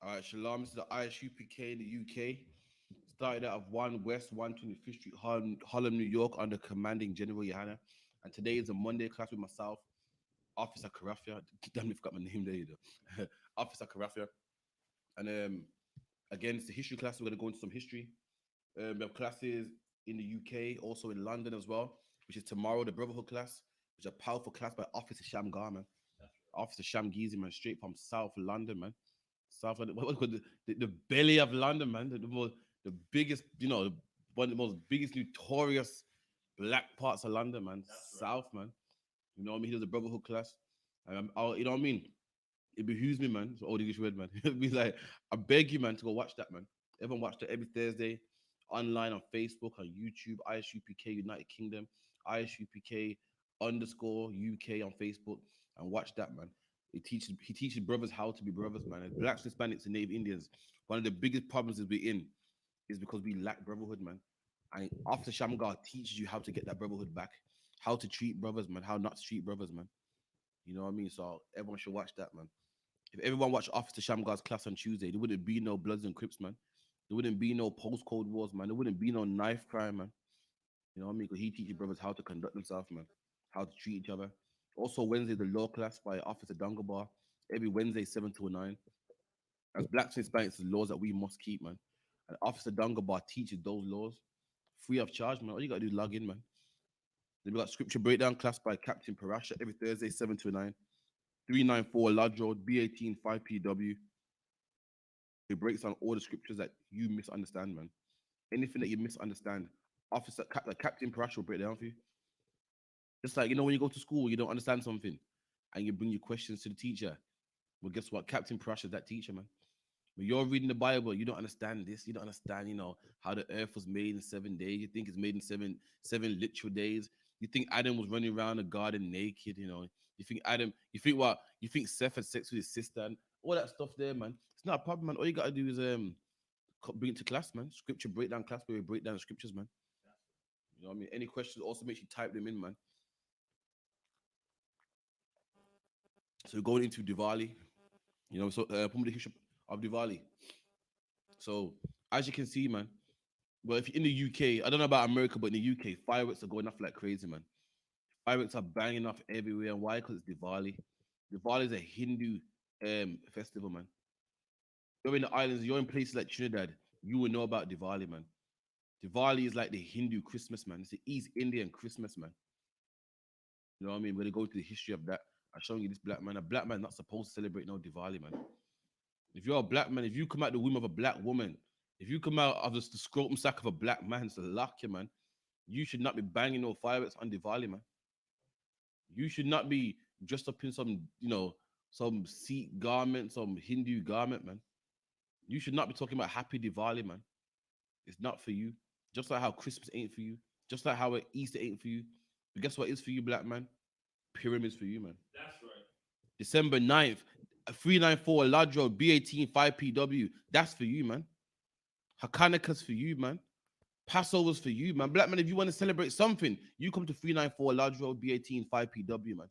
All right, Shalom. This is the I.S.U.P.K in the UK. Started out of 1 West 125th Street, Harlem, New York, under commanding General YAHANNA. And today is a Monday class with myself, Officer Karafia. Damn, I forgot my name there, you know. Officer Karafia. And again, it's the history class. We're going to go into some history. We have classes in the UK, also in London as well, which is tomorrow, the Brotherhood class, which is a powerful class by Officer Shamgar, man. Officer Sham Gizi, man, straight from South London, man. South London, what's called the belly of London, man. The biggest, one of the most biggest notorious black parts of London, man. That's South, right. Man. You know what I mean? He does a Brotherhood class. And you know what I mean? It behooves me, man. It's old English word, man. It'd be like, I beg you, man, to go watch that, man. Everyone watch it every Thursday online on Facebook, on YouTube, I.S.U.P.K United Kingdom, I.S.U.P.K underscore UK on Facebook, and watch that, man. He teaches brothers how to be brothers, man. And blacks, Hispanics, and Native Indians. One of the biggest problems is we're in is because we lack brotherhood, man. And after Shamgar teaches you how to get that brotherhood back, how to treat brothers, man, how not to treat brothers, man. You know what I mean? So everyone should watch that, man. If everyone watched Officer Shamgar's class on Tuesday, there wouldn't be no Bloods and Crips, man. There wouldn't be no postcode wars, man. There wouldn't be no knife crime, man. You know what I mean? Because he teaches brothers how to conduct themselves, man, how to treat each other. Also, Wednesday, the law class by Officer Dungabar. Every Wednesday, 7 to 9. As blacks and Hispanics, the laws that we must keep, man. And Officer Dungabar teaches those laws free of charge, man. All you got to do is log in, man. Then we got scripture breakdown class by Captain Parasha every Thursday, 7 to 9. 394 Lodge Road, B18 5PW. It breaks down all the scriptures that you misunderstand, man. Anything that you misunderstand, Captain Parash will break it down for you. Just like when you go to school, you don't understand something, and you bring your questions to the teacher. Well, guess what? Captain Parash is that teacher, man. When you're reading the Bible, you don't understand this. You don't understand, how the earth was made in 7 days. You think it's made in seven literal days. You think Adam was running around the garden naked. You think Adam. You think what? You think Seth had sex with his sister and all that stuff there, man. It's not a problem, man. All you gotta do is bring it to class, man. Scripture breakdown class where we break down the scriptures, man. You know what I mean? Any questions? Also, make sure you type them in, man. So we're going into Diwali. From the history of Diwali. So as you can see, man. Well, if you're in the UK, I don't know about America, but in the UK, fireworks are going off like crazy, man. Fireworks are banging off everywhere. And why? Because it's Diwali. Diwali is a Hindu festival, man. You're in the islands, you're in places like Trinidad, you will know about Diwali, man. Diwali is like the Hindu Christmas, man. It's the East Indian Christmas, man. You know what I mean? We're gonna go to the history of that. I'm showing you this black man. A black man not supposed to celebrate no Diwali, man. If you're a black man, if you come out the womb of a black woman, if you come out of the scrotum sack of a black man, it's a luck, yeah, man. You should not be banging no fireworks on Diwali, man. You should not be dressed up in some Sikh garment, some Hindu garment, man. You should not be talking about Happy Diwali, man. It's not for you. Just like how Christmas ain't for you. Just like how Easter ain't for you. But guess what is for you, black man? Pyramids for you, man. That's right. December 9th, 394 Lodge Road, B18 5PW. That's for you, man. Hakanaka's for you, man. Passover's for you, man. Black man, if you want to celebrate something, you come to 394 Lodge Road, B18 5PW, man.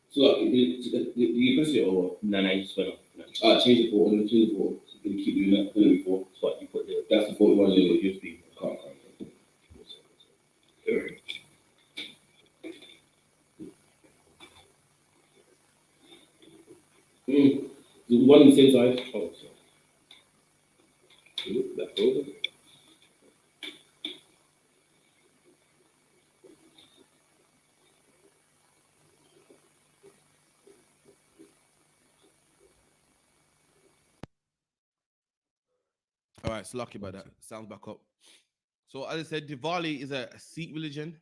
So like, you press it or what? No, no, you just went off. No. Change the port. I'm gonna change the port. So you keep doing that. Put it before. So what you put there? That's the 41 USB. Can't. The one on the same side. Oh, sorry. Back over. All right, so lucky about that. Sounds back up. So as I said, Diwali is a Sikh religion.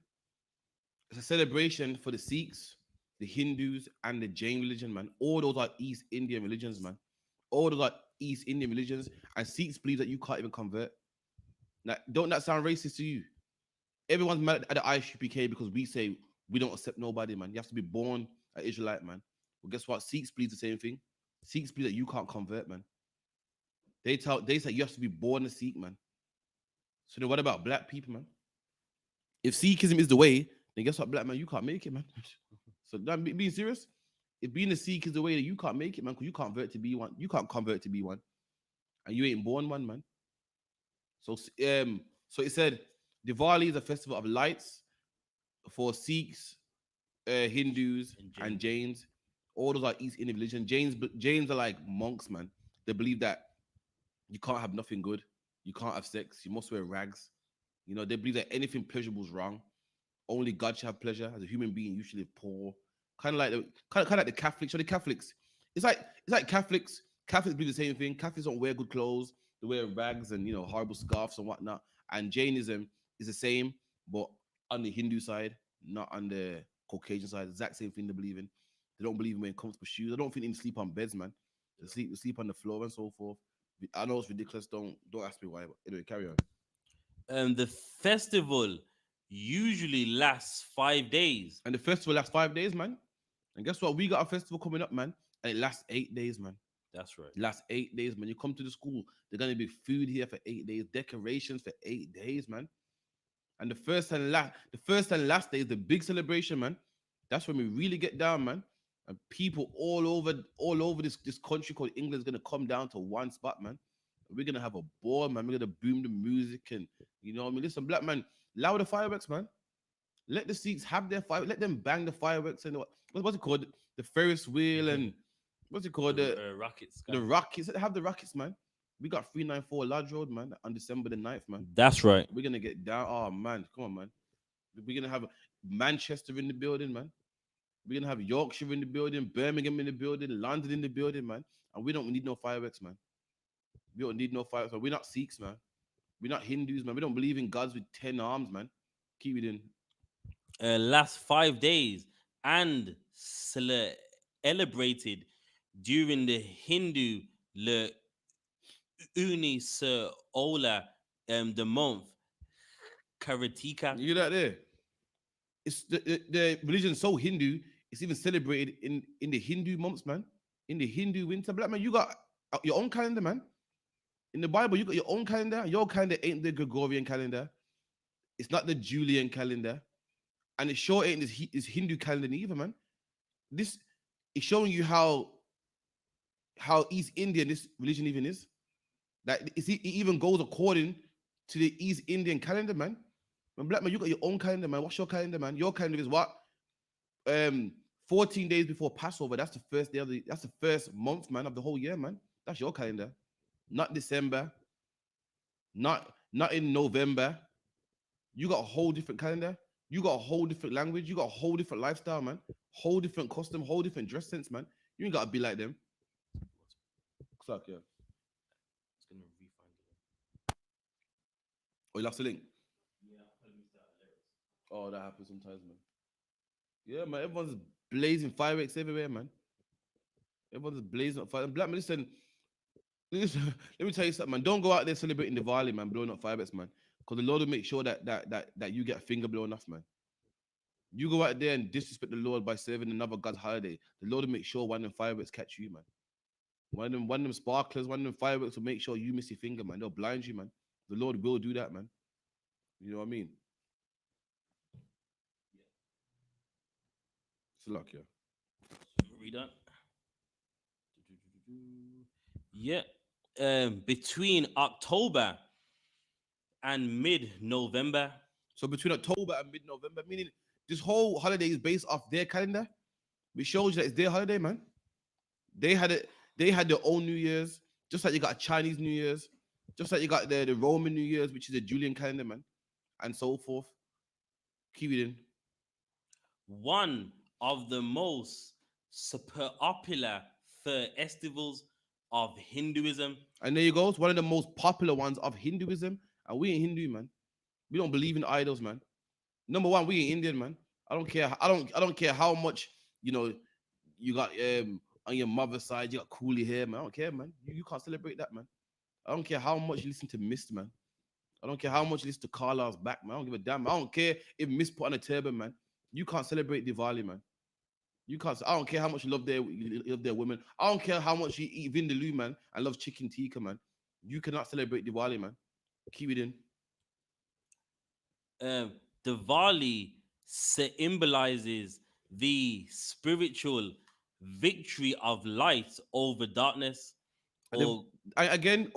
It's a celebration for the Sikhs, the Hindus, and the Jain religion, man. All those are East Indian religions, man. All those are East Indian religions, and Sikhs believe that you can't even convert. Now, don't that sound racist to you? Everyone's mad at the I.S.U.P.K because we say we don't accept nobody, man. You have to be born an Israelite, man. Well, guess what? Sikhs believe the same thing. Sikhs believe that you can't convert, man. They say you have to be born a Sikh, man. So then what about black people, man? If Sikhism is the way, then guess what, black man, you can't make it, man. So that being serious, if being a Sikh is the way that you can't make it, man, because you can't convert to be one, you can't convert to be one, and you ain't born one, man. So so it said Diwali is a festival of lights for Sikhs, Hindus, and Jains. All those are East Indian religion. Jains are like monks, man. They believe that you can't have nothing good, you can't have sex, you must wear rags. You know, they believe that anything pleasurable is wrong. Only God should have pleasure. As a human being, you should live poor. Kind of like the Catholics. So the Catholics, it's like Catholics. Catholics believe the same thing. Catholics don't wear good clothes. They wear rags and horrible scarves and whatnot. And Jainism is the same, but on the Hindu side, not on the Caucasian side. Exact same thing they believe in. They don't believe in wearing comfortable shoes. I don't think they sleep on beds, man. They sleep on the floor and so forth. I know it's ridiculous. Don't ask me why. But anyway, carry on. The festival usually lasts 5 days. And the festival lasts 5 days, man. And guess what? We got a festival coming up, man. And it lasts 8 days, man. That's right. It lasts 8 days, man. You come to the school, there's gonna be food here for 8 days, decorations for 8 days, man. And the first and last day is the big celebration, man. That's when we really get down, man. And people all over this country called England is gonna come down to one spot, man. And we're gonna have a ball, man. We're gonna boom the music and you know what I mean. Listen, black man, loud the fireworks, man. Let the Sikhs have their fire. Let them bang the fireworks and what's it called? The Ferris wheel and what's it called? The rockets. The rockets. Let them have the rockets, man. We got 394 Lodge Road, man, on December the 9th, man. That's right. We're gonna get down. Oh man, come on, man. We're gonna have Manchester in the building, man. We're gonna have Yorkshire in the building, Birmingham in the building, London in the building, man. And we don't need no fireworks, man. We don't need no fireworks. Man. We're not Sikhs, man. We're not Hindus, man. We don't believe in gods with 10 arms, man. Keep it in. Last 5 days and celebrated during the Hindu Le Unisola the month Karatika. You that there? It's the religion so Hindu. It's even celebrated in the Hindu months, man. In the Hindu winter, black man, you got your own calendar, man. In the Bible, you got your own calendar. Your calendar ain't the Gregorian calendar. It's not the Julian calendar, and it sure ain't this Hindu calendar either, man. This is showing you how East Indian this religion even is. That it even goes according to the East Indian calendar, man. Man, black man, you got your own calendar, man. What's your calendar, man? Your calendar is what? 14 days before Passover. That's the first day that's the first month, man, of the whole year, man. That's your calendar. Not December, not in November. You got a whole different calendar. You got a whole different language. You got a whole different lifestyle, man. Whole different costume, whole different dress sense, man. You ain't gotta be like them. Suck, yeah. It's gonna refund Oh, you lost the link. it. Yeah, I missed out lyrics. Oh, that happens sometimes, man. Yeah, man. Everyone's blazing fireworks everywhere, man. Everyone's blazing up fire. Black man, listen, let me tell you something, man. Don't go out there celebrating Diwali, man, blowing up fireworks, man. Because the Lord will make sure that you get a finger blown off, man. You go out there and disrespect the Lord by serving another God's holiday. The Lord will make sure one of them fireworks catch you, man. One of them sparklers, one of them fireworks will make sure you miss your finger, man. They'll blind you, man. The Lord will do that, man. You know what I mean? Slack, yeah. Read that. Yeah. Between October and mid-November. So between October and mid-November, meaning this whole holiday is based off their calendar, which shows you that it's their holiday, man. They had it. They had their own New Year's, just like you got a Chinese New Year's, just like you got the Roman New Year's, which is a Julian calendar, man, and so forth. Keep it in. One of the most popular festivals of Hinduism. And there you go. It's one of the most popular ones of Hinduism. And we ain't Hindu, man. We don't believe in idols, man. Number one, we ain't Indian, man. I don't care. I don't care how much you got on your mother's side. You got coolie hair, man. I don't care, man. You can't celebrate that, man. I don't care how much you listen to Mist, man. I don't care how much you listen to Carla's back, man. I don't give a damn. I don't care if Mist put on a turban, man. You can't celebrate Diwali, man. You can't. I don't care how much you love their women. I don't care how much you eat vindaloo, man, and love chicken tikka, man. You cannot celebrate Diwali, man. Keep it in. Diwali symbolizes the spiritual victory of light over darkness. Again,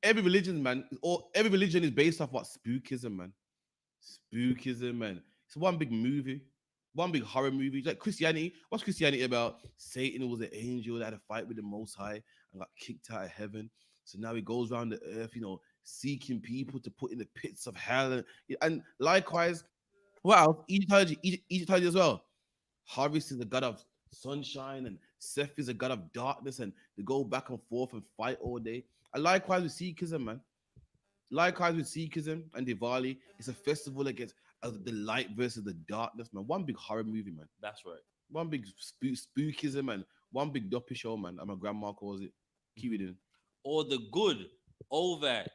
every religion, man, every religion is based off what? Spookism, man. Spookism, man. It's one big movie, one big horror movie. Like Christianity. What's Christianity about? Satan was an angel that had a fight with the Most High and got kicked out of heaven. So now he goes around the earth, seeking people to put in the pits of hell. And likewise, what else? Egyptology as well. Horus is the god of sunshine, and Seth is a god of darkness, and they go back and forth and fight all day. And likewise with Sikhism, man. Likewise with Sikhism and Diwali, it's a festival against the light versus the darkness, man. One big horror movie, man. That's right. One big spookism, and one big duppy show, man. And my grandma calls it. Keep it in. Or the good over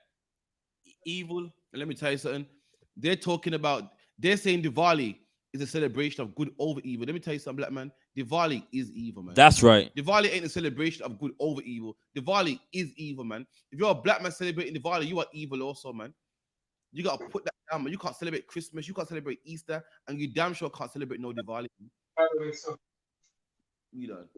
evil. And let me tell you something. They're saying Diwali is a celebration of good over evil. Let me tell you something, black man. Diwali is evil, man. That's right. Diwali ain't a celebration of good over evil. Diwali is evil, man. If you're a black man celebrating Diwali, you are evil also, man. You gotta put that down, man. You can't celebrate Christmas, you can't celebrate Easter, and you damn sure can't celebrate no Diwali. You done.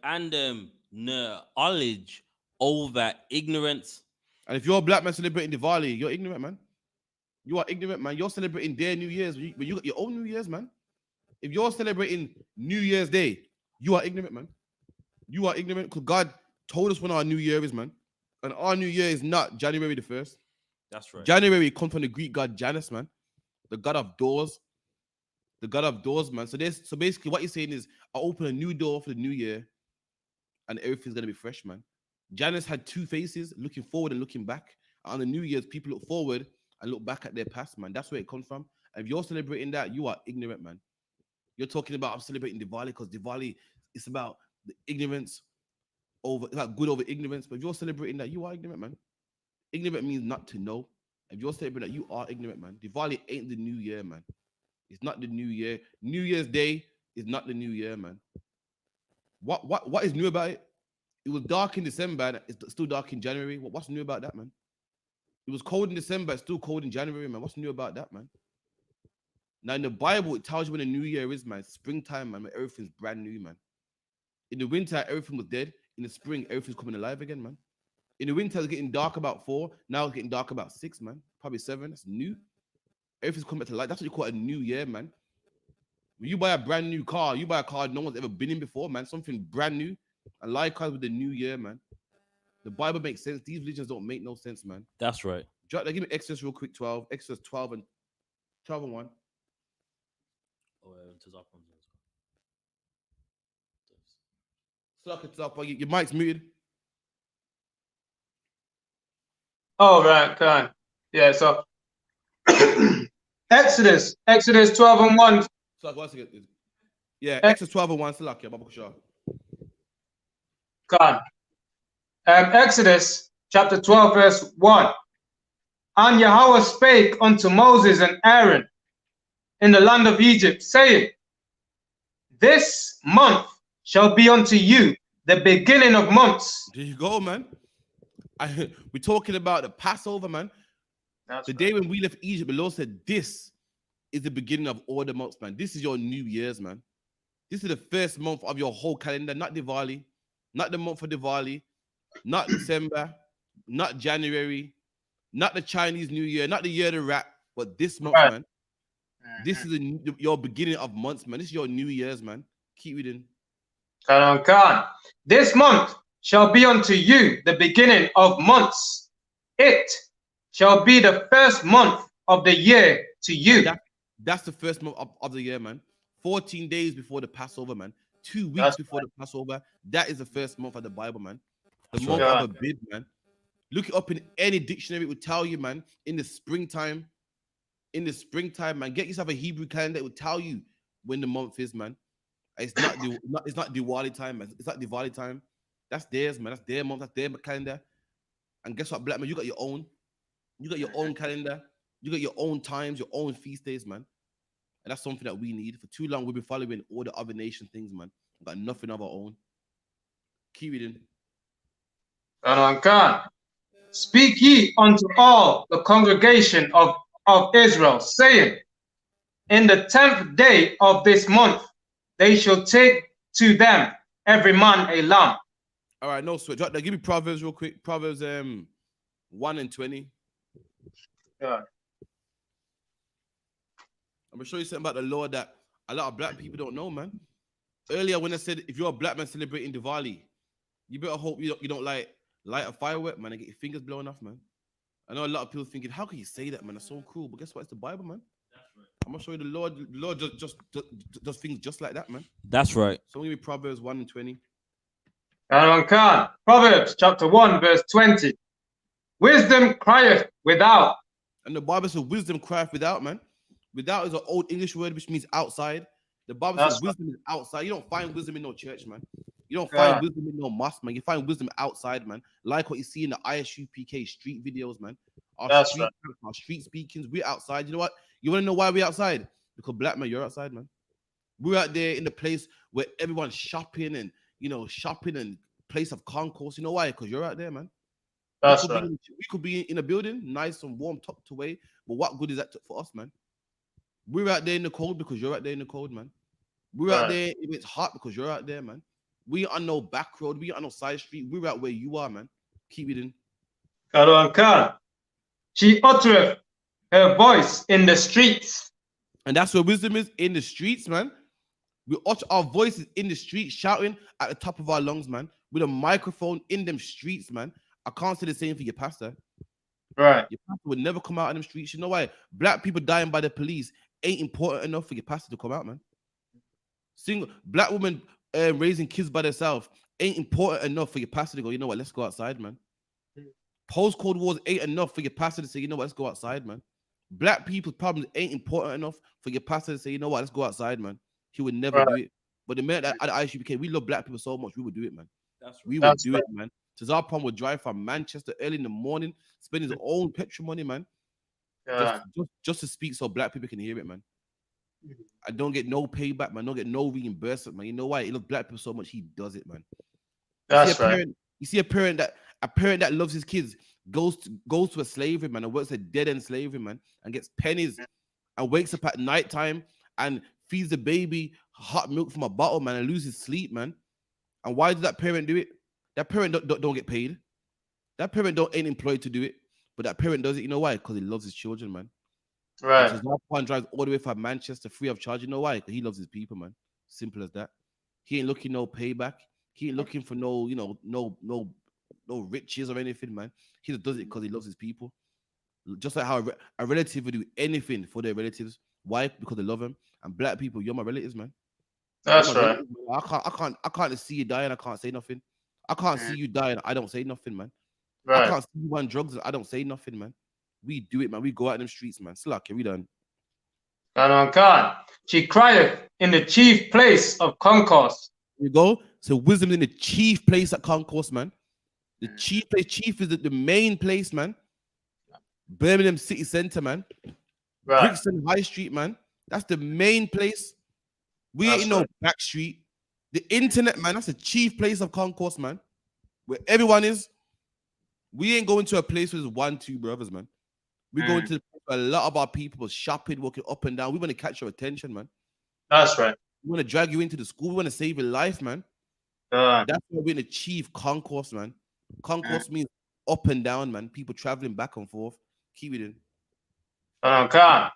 And knowledge over ignorance. And if you're a black man celebrating Diwali, you're ignorant, man. You are ignorant, man. You're celebrating their New Year's, but you got your own New Year's, man. If you're celebrating New Year's Day, you are ignorant, man. You are ignorant because God told us when our New Year is, man. And our New Year is not January the 1st. That's right. January comes from the Greek god Janus, man. The god of doors. The god of doors, man. So basically what you're saying is I open a new door for the new year and everything's gonna be fresh, man. Janus had two faces, looking forward and looking back. On the New Year's, people look forward and look back at their past, man. That's where it comes from. And if you're celebrating that, you are ignorant, man. You're talking about I'm celebrating Diwali because Diwali is about the ignorance about good over ignorance. But if you're celebrating that, you are ignorant, man. Ignorant means not to know. If you're celebrating that, you are ignorant, man. Diwali ain't the new year, man. It's not the new year. New Year's Day is not the new year, man. What is new about it? It was dark in December and it's still dark in January. What's new about that, man? It was cold in December, it's still cold in January, man. What's new about that, man? Now in the Bible, it tells you when the new year is, man. Springtime, man, everything's brand new, man. In the winter, everything was dead. In the spring, everything's coming alive again, man. In the winter, it's getting dark about 4. Now it's getting dark about 6, man. Probably 7. That's new. Everything's coming back to life. That's what you call a new year, man. When you buy a brand new car, you buy a car no one's ever been in before, man. Something brand new. And likewise with the new year, man. The Bible makes sense. These religions don't make no sense, man. That's right. Give me Exodus real quick, 12. Exodus 12 and 1. Suck it up. Your mic's muted. Oh, right, okay. Yeah, so Exodus 12 and 1. Suck, once again. Yeah, Exodus 12 and 1. Suck, yeah, Baba Kusha. God. Exodus chapter 12, verse 1. And Yahweh spake unto Moses and Aaron in the land of Egypt, saying, This month shall be unto you the beginning of months. There you go, man. We're talking about the Passover, man. That's the day when we left Egypt, the Lord said, This is the beginning of all the months, man. This is your New Year's, man. This is the first month of your whole calendar, not Diwali, not the month of Diwali, not December, not January, not the Chinese New Year, not the year of the rat, but this month, Right. man. This is your beginning of months, man. This is your New Year's, man. Keep reading. Khan. This month shall be unto you the beginning of months. It shall be the first month of the year to you. That's the first month of the year, man. 14 days before the Passover, man. 2 weeks That's before the Passover. That is the first month of the Bible, man. The That's month right. of Abib, man. Look it up in any dictionary. It will tell you, man, in the springtime. In the springtime, man. Get yourself a Hebrew calendar. It will tell you when the month is, man. It's not Diwali time, man. It's not Diwali time. That's theirs, man. That's their month. That's their calendar. And guess what, black man? You got your own. You got your own calendar. You got your own times, your own feast days, man. And that's something that we need. For too long, we've been following all the other nation things, man. We've got nothing of our own. Keep reading. Khan. Speak ye unto all the congregation of Israel, saying, in the 10th day of this month, they shall take to them every man a lamb. All right, no sweat. Give me Proverbs real quick. Proverbs 1 and 20. Yeah. I'm gonna show you something about the law that a lot of black people don't know, man. Earlier, when I said if you're a black man celebrating Diwali, you better hope you don't light a firework, man, and get your fingers blown off, man. I know a lot of people thinking, how can you say that, man? That's so cruel. But guess what? It's the Bible, man. That's right. I'm gonna show you the Lord. The Lord just does things just like that, man. That's right. So I'm gonna give me Proverbs 1 and 20. Khan. Proverbs chapter 1, verse 20. Wisdom crieth without. And the Bible says wisdom crieth without, man. Without is an old English word which means outside. The Bible says wisdom is outside. You don't find wisdom in no church, man. You don't find wisdom in no mosque, man. You find wisdom outside, man. Like what you see in the I.S.U.P.K street videos, man. Our street speakings, we're outside. You know what? You want to know why we're outside? Because black man, you're outside, man. We're out there in the place where everyone's shopping and, shopping and place of concourse. You know why? Because you're out there, man. We could be in a building, nice and warm, tucked away. But what good is that for us, man? We're out there in the cold because you're out there in the cold, man. We're out there if it's hot because you're out there, man. We on no back road. We on no side street. We're out where you are, man. Keep it in. Khan. She uttereth her voice in the streets. And that's where wisdom is, in the streets, man. We utter our voices in the streets, shouting at the top of our lungs, man. With a microphone in them streets, man. I can't say the same for your pastor. Right. Your pastor would never come out in them streets. You know why? Black people dying by the police ain't important enough for your pastor to come out, man. Single black women raising kids by themselves ain't important enough for your pastor to go, you know what, let's go outside, man. Post-Cold Wars ain't enough for your pastor to say, you know what, let's go outside, man. Black people's problems ain't important enough for your pastor to say, you know what, let's go outside, man. He would never do it. But the minute that at the I.S.U.P.K, we love black people so much, we would do it, man. We would do it, man. Cesar would drive from Manchester early in the morning, spend his own petrol money, man. Just to speak so black people can hear it, man. I don't get no payback, man. Don't get no reimbursement, man. You know why? He loves black people so much, he does it, man. You see a parent that loves his kids goes to a slavery, man, and works a dead-end slavery, man, and gets pennies and wakes up at nighttime and feeds the baby hot milk from a bottle, man, and loses sleep, man. And why does that parent do it? That parent don't get paid. That parent ain't employed to do it. But that parent does it. You know why? Because he loves his children, man. Right. So one drives all the way from Manchester free of charge. You know why? Because he loves his people, man. Simple as that. He ain't looking no payback. He ain't looking for no riches or anything, man. He just does it because he loves his people. Just like how a relative would do anything for their relatives. Why? Because they love them. And black people, you're my relatives, man. That's right. I can't see you dying. I can't say nothing. I can't see you dying. I don't say nothing, man. Right. I can't see you on drugs. I don't say nothing, man. We do it, man. We go out in the streets, man. Slack, we done. Khan. She crieth in the chief place of concourse. You go. So wisdom in the chief place at concourse, man. The chief place. Chief is the main place, man. Birmingham City Centre, man. Right. Brixton High Street, man. That's the main place. We ain't no back street. The internet, man. That's the chief place of concourse, man. Where everyone is. We ain't going to a place with 1, 2 brothers, man. We going to the place A lot of our people was shopping, walking up and down. We want to catch your attention, man. That's right. We want to drag you into the school. We want to save your life, man. God. That's why we're gonna achieve concourse, man. Concourse means up and down, man. People traveling back and forth. Keep it in. God.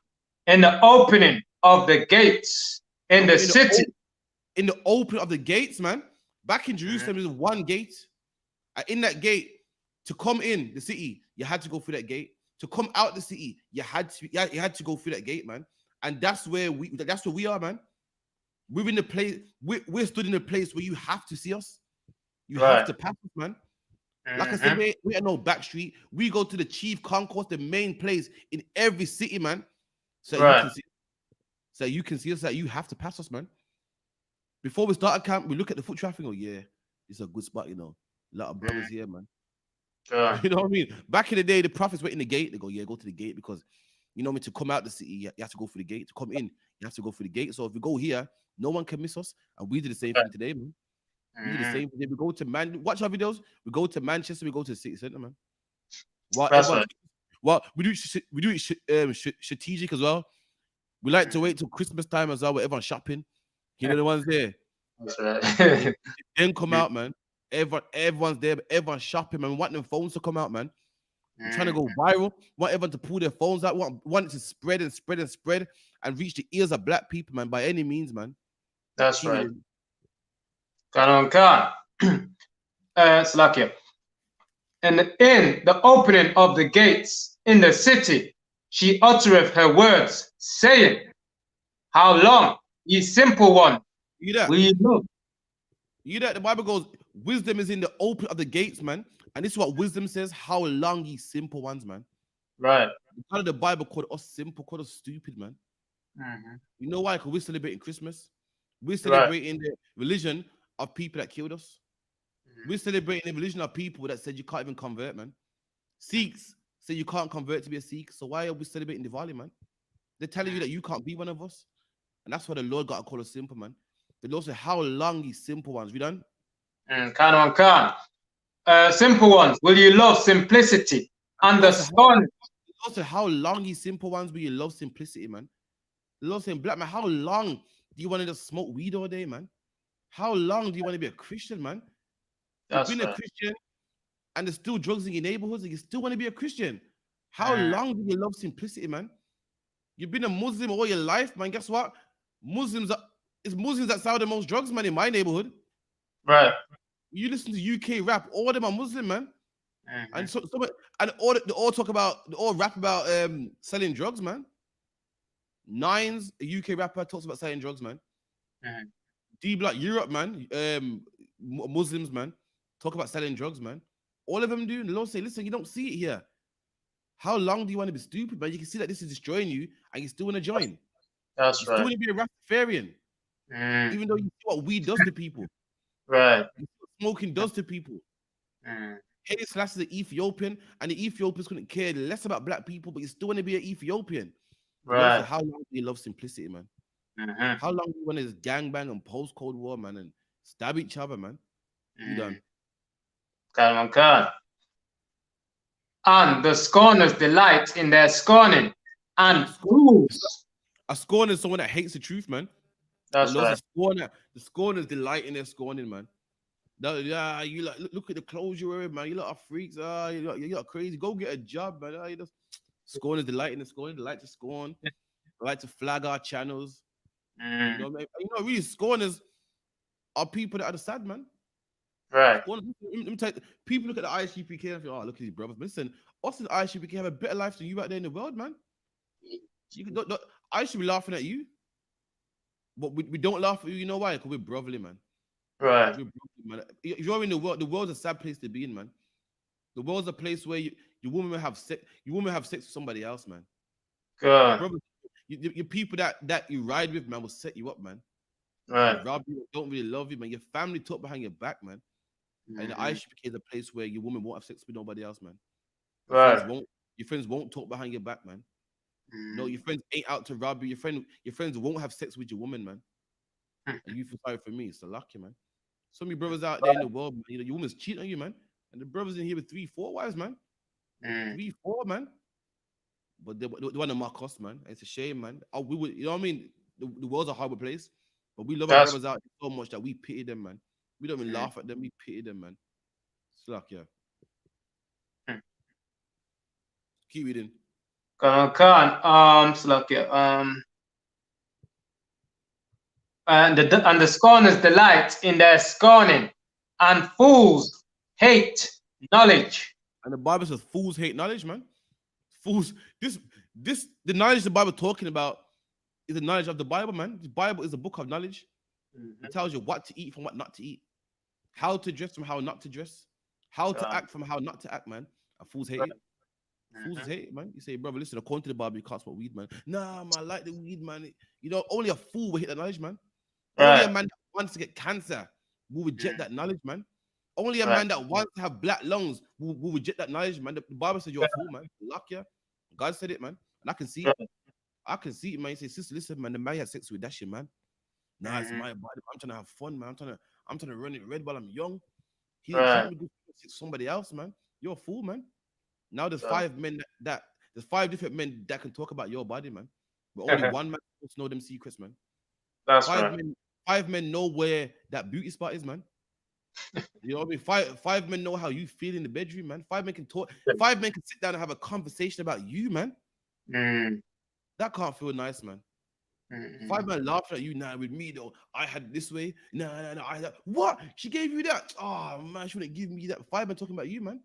In the opening of the gates in the city. In the opening of the gates, man. Back in Jerusalem, there's one gate. And in that gate, to come in the city, you had to go through that gate. To come out the city, you had to go through that gate, man. And that's where we are, man. We're in the place. We're stood in a place where you have to see us. You have to pass us, man. Like I said, we are no back street. We go to the chief concourse, the main place in every city, man. So you can see. So you can see us. That you have to pass us, man. Before we start a camp, we look at the foot traffic. Oh yeah, it's a good spot, you know. A lot of brothers here, man. You know what I mean? Back in the day, the prophets were in the gate. They go, yeah, go to the gate because, you know what I mean, to come out the city, you have to go through the gate. To come in, you have to go through the gate. So if we go here, no one can miss us. And we do the same thing today, man. We do the same thing. We go to watch our videos. We go to Manchester. We go to the city center, man. Well, we do it strategic as well. We like to wait till Christmas time as well, where everyone's shopping. You know the ones there. That's right. Then come out, man. Everyone's there, but everyone's shopping, man. We want them phones to come out, man. We're trying to go viral. Want everyone to pull their phones out. Want it to spread and spread and spread and reach the ears of black people, man. By any means, man. That's right. It's lucky. And in the opening of the gates in the city, she uttereth her words, saying, how long, ye simple one, will ye love? You know, the Bible goes, wisdom is in the open of the gates, man. And this is what wisdom says, how long ye simple ones, man. Right. Part of the Bible called us simple, called us stupid, man. You know why? Because we're celebrating Christmas. We're celebrating the religion of people that killed us. We're celebrating the religion of people that said you can't even convert, man. Sikhs say you can't convert to be a Sikh. So why are we celebrating Diwali, man? They're telling you that you can't be one of us. And that's why the Lord got to call us simple, man. The Lord said, how long these simple ones? We done? Simple ones, will you love simplicity and the scorn? The Lord said, how long these simple ones will you love simplicity, man? The Lord said, black man, how long do you want to just smoke weed all day, man? How long do you want to be a Christian, man? You've been a Christian and there's still drugs in your neighborhoods and you still want to be a Christian. How long do you love simplicity, man? You've been a Muslim all your life, man. Guess what? It's Muslims that sell the most drugs, man, in my neighborhood. Right. You listen to UK rap, all of them are Muslim, man. And they all rap about selling drugs, man. Nines, a UK rapper, talks about selling drugs, man. D Block Europe, man. Muslims, man, talk about selling drugs, man. All of them do. And the Lord say, listen, you don't see it here. How long do you want to be stupid, man? You can see that this is destroying you, and you still want to join. That's you still want to be a Rastafarian, even though you see what weed does to people. Right. You see what smoking does to people. Haile Selassie is an Ethiopian, and the Ethiopians couldn't care less about black people, but you still want to be an Ethiopian. Right. So how long do you love simplicity, man? How long do you want to just gangbang and post Cold War, man, and stab each other, man? You done. And the scorners delight in their scorning. And fools. A scorner is someone that hates the truth, man. That's right. The scorners delight in their scorning, man. You like look at the clothes you're wearing, man. You lot are freaks. You lot crazy. Go get a job, man. You just scorners delight in the scorning. They like to scorn. They like to flag our channels. You know, really scorners are people that are the sad, man. Right. People look at the I.S.U.P.K and feel, oh, look at these brothers. But listen, us in the I.S.U.P.K have a better life than you out there in the world, man. I should be laughing at you, but we don't laugh at you. You know why? Because we're brotherly, man. Right. We're brotherly, man. If you're in the world's a sad place to be in, man. The world's a place where your woman have sex with somebody else, man. Good. Your people that you ride with, man, will set you up, man. Right. Rob you, don't really love you, man. Your family talk behind your back, man. And the I.S.U.P.K is a place where your woman won't have sex with nobody else, man. Right. Your friends won't talk behind your back, man. No, your friends ain't out to rob you. Your friends won't have sex with your woman, man. And you feel sorry for me. It's so lucky, man. So many brothers out there in the world, man, your woman's cheating on you, man. And the brothers in here with 3, 4 wives, man. 3, 4, man. but they want to mock us, man. It's a shame, man. We would, you know what I mean? The world's a horrible place, but we love our That's brothers out so much that we pity them, man. We don't even laugh at them. We pity them, man. Slack, yeah. Keep reading. Slovakia. And the scorners delight in their scorning, and fools hate knowledge. And the Bible says fools hate knowledge, man. Fools. The knowledge the Bible talking about is the knowledge of the Bible, man. The Bible is a book of knowledge. It tells you what to eat from what not to eat, how to dress from how not to dress, how to act from how not to act, man. And fools hate it. Fools hate it, man. You say, brother, listen, according to the Bible, you can't smoke weed, man. Nah, man, I like the weed, man. You know, only a fool will hit that knowledge, man. Only a man that wants to get cancer will reject that knowledge, man. Only a man that wants to have black lungs will reject that knowledge, man. The Bible says you're a fool, man. Luck, yeah. God said it, man. And I can see it. I can see it, man. You say, sister, listen, man, the man had sex with that shit, man. Nah, it's my body. I'm trying to have fun, man. I'm trying to run it red while I'm young. He go somebody else, man. You're a fool, man. Now there's 5 men there's 5 different men that can talk about your body, man. But only one man supposed to know them secrets, man. That's 5 men know where that beauty spot is, man. You know what I mean? Five men know how you feel in the bedroom, man. 5 men can talk. 5 men can sit down and have a conversation about you, man. That can't feel nice, man. 5 men laughing at you now with me though. I had this way. No, I had that. What? She gave you that? Oh man, she wouldn't give me that. 5 men talking about you, man.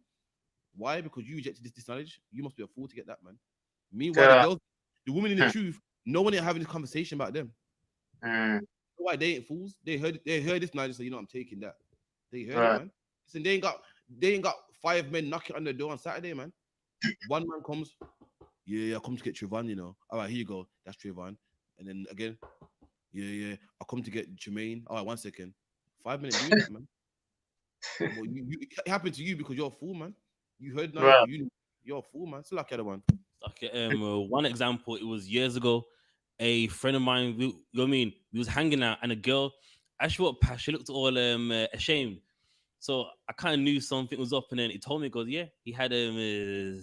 Why? Because you rejected this knowledge. You must be a fool to get that, man. Meanwhile, the girls, the women in the truth, no one ain't having this conversation about them. Why they ain't fools? They heard this knowledge, so you know I'm taking that. They heard it, man. Listen, they ain't got 5 men knocking on the door on Saturday, man. One man comes, yeah, I come to get Trayvon, you know. All right, here you go. That's Trayvon. And then again, yeah, I come to get Jermaine. All right, 1 second. 5 minutes doing that, man. Well, it happened to you because you're a fool, man. You heard now, you're a fool, man. Still like the other one. Okay, one example, it was years ago. A friend of mine, you know what I mean? We was hanging out, and a girl, as she walked past, she looked all ashamed. So I kind of knew something was up, and then he told me, he goes, yeah, he had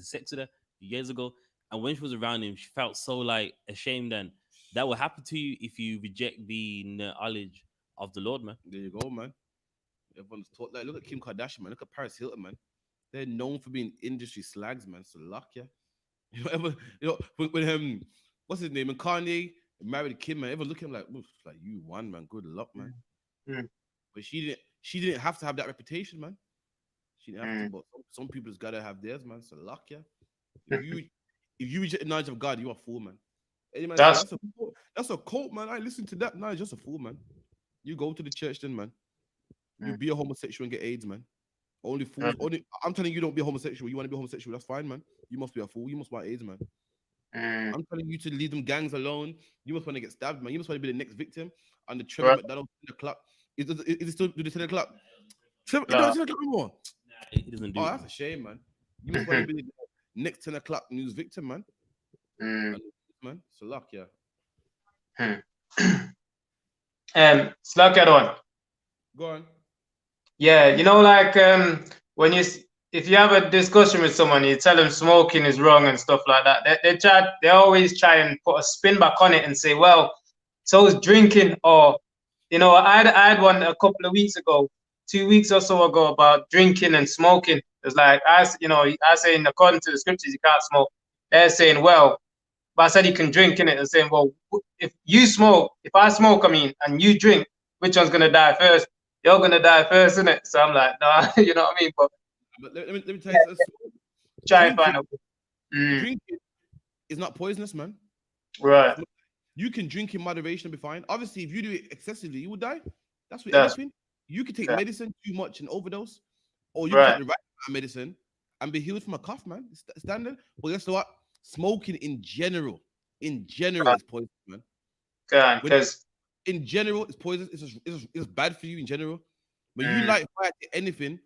sex with her years ago, and when she was around him, she felt so like ashamed. And that will happen to you if you reject the knowledge of the Lord, man. There you go, man. Everyone's taught that. Look at Kim Kardashian, man. Look at Paris Hilton, man. They're known for being industry slags, man. So luck, yeah. You know, when what's his name? And Kanye married Kim, man. Everyone look at him like you won, man. Good luck, man. But she didn't have to have that reputation, man. She didn't have to, but some people's gotta have theirs, man. So luck, yeah. If you reject the knowledge of God, you're a fool, man. Any man that's a cult, man. I listen to that. No, it's just a fool, man. You go to the church then, man. You be a homosexual and get AIDS, man. Only fools. I'm telling you, don't be a homosexual. You want to be homosexual? That's fine, man. You must be a fool. You must want AIDS, man. I'm telling you to leave them gangs alone. You must want to get stabbed, man. You must want to be the next victim on the Trevor McDonald 10 o'clock. Is it still do the 10 o'clock? Trevor, no. 10 o'clock anymore. He doesn't do. Oh, that's a shame, man. You must want to be the next 10 o'clock news victim, man. Man, so luck, yeah. Slack that one. Go on. Yeah, you know, like when if you have a discussion with someone, you tell them smoking is wrong and stuff like that. They always try and put a spin back on it and say, well, so is drinking, or you know, I had one a couple of weeks ago, 2 weeks or so ago, about drinking and smoking. It's like I say, according to the scriptures, you can't smoke. They're saying, well, but I said you can drink in it. They're saying, well, if I smoke, and you drink, which one's gonna die first? You're gonna die first, isn't it? So I'm like, nah, you know what I mean? But let me tell you this. Try and find out. Drinking is not poisonous, man. Right. You can drink in moderation and be fine. Obviously, if you do it excessively, you will die. That's what anything. You can take medicine too much and overdose, or you can take the right amount of medicine and be healed from a cough, man. It's standard. But guess what? Smoking in general is poison, man. Because in general, it's poison. It's bad for you in general. When you light fire to anything,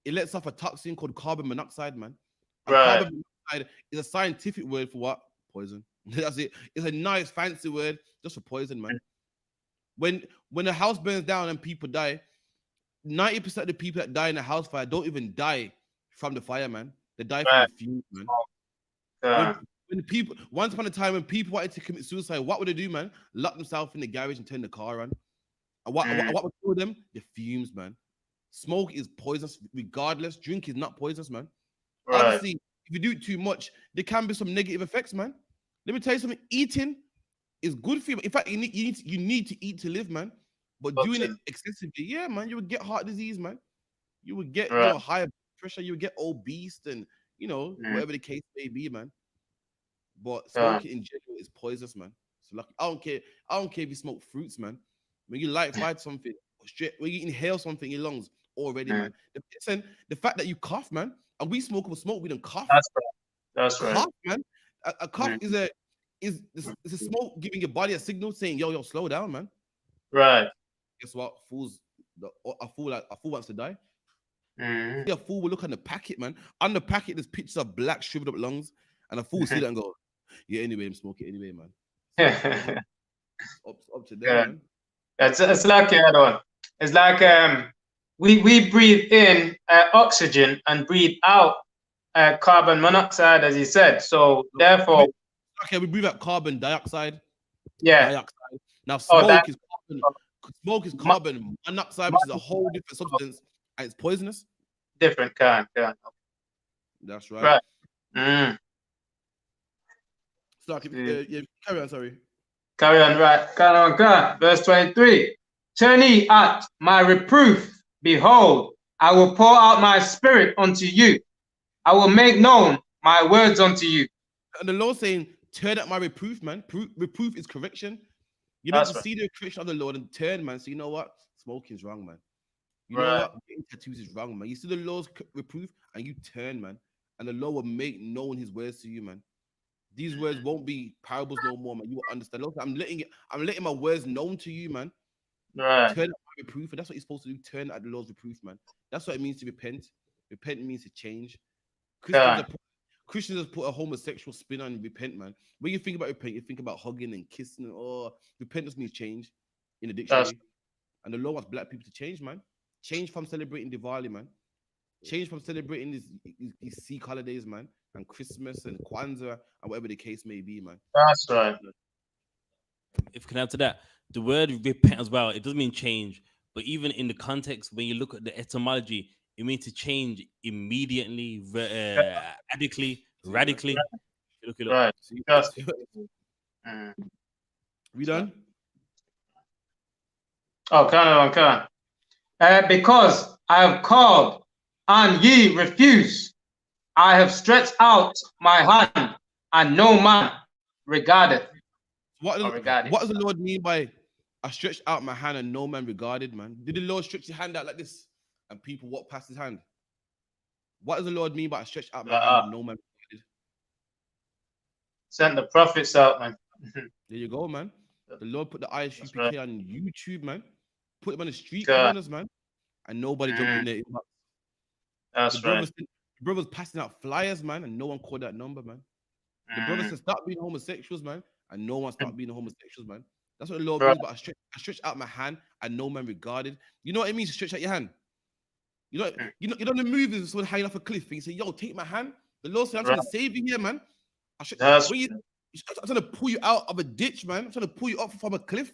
it lets off a toxin called carbon monoxide, man. And carbon monoxide is a scientific word for what? Poison. That's it. It's a nice fancy word just for poison, man. When a house burns down and people die, 90% of the people that die in a house fire don't even die from the fire, man. They die from the fumes, man. Once upon a time when people wanted to commit suicide, what would they do, man? Lock themselves in the garage and turn the car on. And what would kill them? The fumes, man. Smoke is poisonous, regardless. Drink is not poisonous, man. Right. Obviously, if you do it too much, there can be some negative effects, man. Let me tell you something. Eating is good for you. In fact, you need to eat to live, man. But doing it excessively, yeah, man, you would get heart disease, man. You would get high pressure. You would get obese, and whatever the case may be, man. But smoking in general is poisonous, man. So like, I don't care if you smoke fruits, man. When you light fire something, when you inhale something in your lungs already, man. The fact that you cough, man, and we smoke, we don't cough. That's right. Cough, man. A cough is a smoke giving your body a signal saying, yo, slow down, man. Right. Guess what? A fool wants to die. A fool will look on the packet, man. On the packet, there's pictures of black shriveled up lungs, and a fool will see that and go, yeah, anyway, I'm smoking anyway, man. So, up to them, man. It's like it's like we breathe in oxygen and breathe out carbon monoxide, as he said. So therefore, okay, we breathe out carbon dioxide. Yeah. Dioxide. Now smoke is carbon monoxide, which is a whole different substance, and it's poisonous. Different kind. Yeah. That's right. Right. So carry on. Sorry. Carry on. Right. Carry on. Verse 23. Turn ye at my reproof. Behold, I will pour out my spirit unto you. I will make known my words unto you. And the Lord saying, turn at my reproof, man. Reproof is correction. You meant to see the correction of the Lord and turn, man. So you know what? Smoking is wrong, man. You know what? Getting tattoos is wrong, man. You see the Lord's reproof and you turn, man. And the Lord will make known his words to you, man. These words won't be parables no more, man. You will understand. Look, I'm letting my words known to you, man. Right. Turn at my reproof, and that's what you're supposed to do. Turn at the Lord's reproof, man. That's what it means to repent. Repent means to change. Christians have put a homosexual spin on repent, man. When you think about repent, you think about hugging and kissing. Repentance means change in the dictionary. And the Lord wants black people to change, man. Change from celebrating Diwali, man. Change from celebrating these Sikh holidays, man, and Christmas and Kwanzaa and whatever the case may be, man. That's right. If you can add to that, the word repent as well, it doesn't mean change, but even in the context, when you look at the etymology, it means to change immediately, radically. Look it up. Right. We done? Oh, come on. Because I have called and ye refuse, I have stretched out my hand, and no man regardeth. What does the Lord mean by I stretched out my hand and no man regarded, man? Did the Lord stretch his hand out like this and people walk past his hand? What does the Lord mean by I stretched out my hand and no man regarded? Sent the prophets out, man. There you go, man. The Lord put the I.S.U.P.K on YouTube, man. Put him on the street corners, man. And nobody jumped in there. That's right. The brothers passing out flyers, man, and no one called that number, man. The brothers said stop being homosexuals, man, and no one stopped being homosexuals, man. That's what the Lord means. But I stretched out my hand and no man regarded. You know what it means to stretch out your hand? You know the movies someone hanging off a cliff and you say, yo, take my hand. The Lord said, I'm trying to save you here, man. I'm trying to pull you out of a ditch, man. I'm trying to pull you up from a cliff.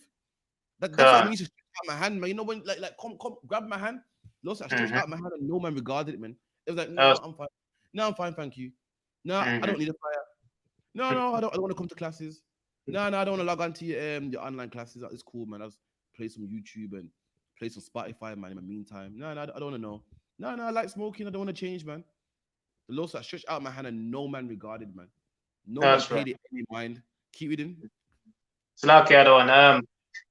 That's what it means to stretch out my hand, man. You know when like come grab my hand. Lord said, I stretched out my hand and no man regarded it, man. It was like, no, I'm fine. No, I'm fine, thank you. No, I don't need a fire. No, I don't want to come to classes. No, I don't want to log on to your online classes. It's cool, man. I'll just play some YouTube and play some Spotify, man, in the meantime. No, I don't want to know. No, I like smoking. I don't want to change, man. The Lord said, I stretched out my hand and no man regarded, man. No man paid it any mind. Keep reading. It's like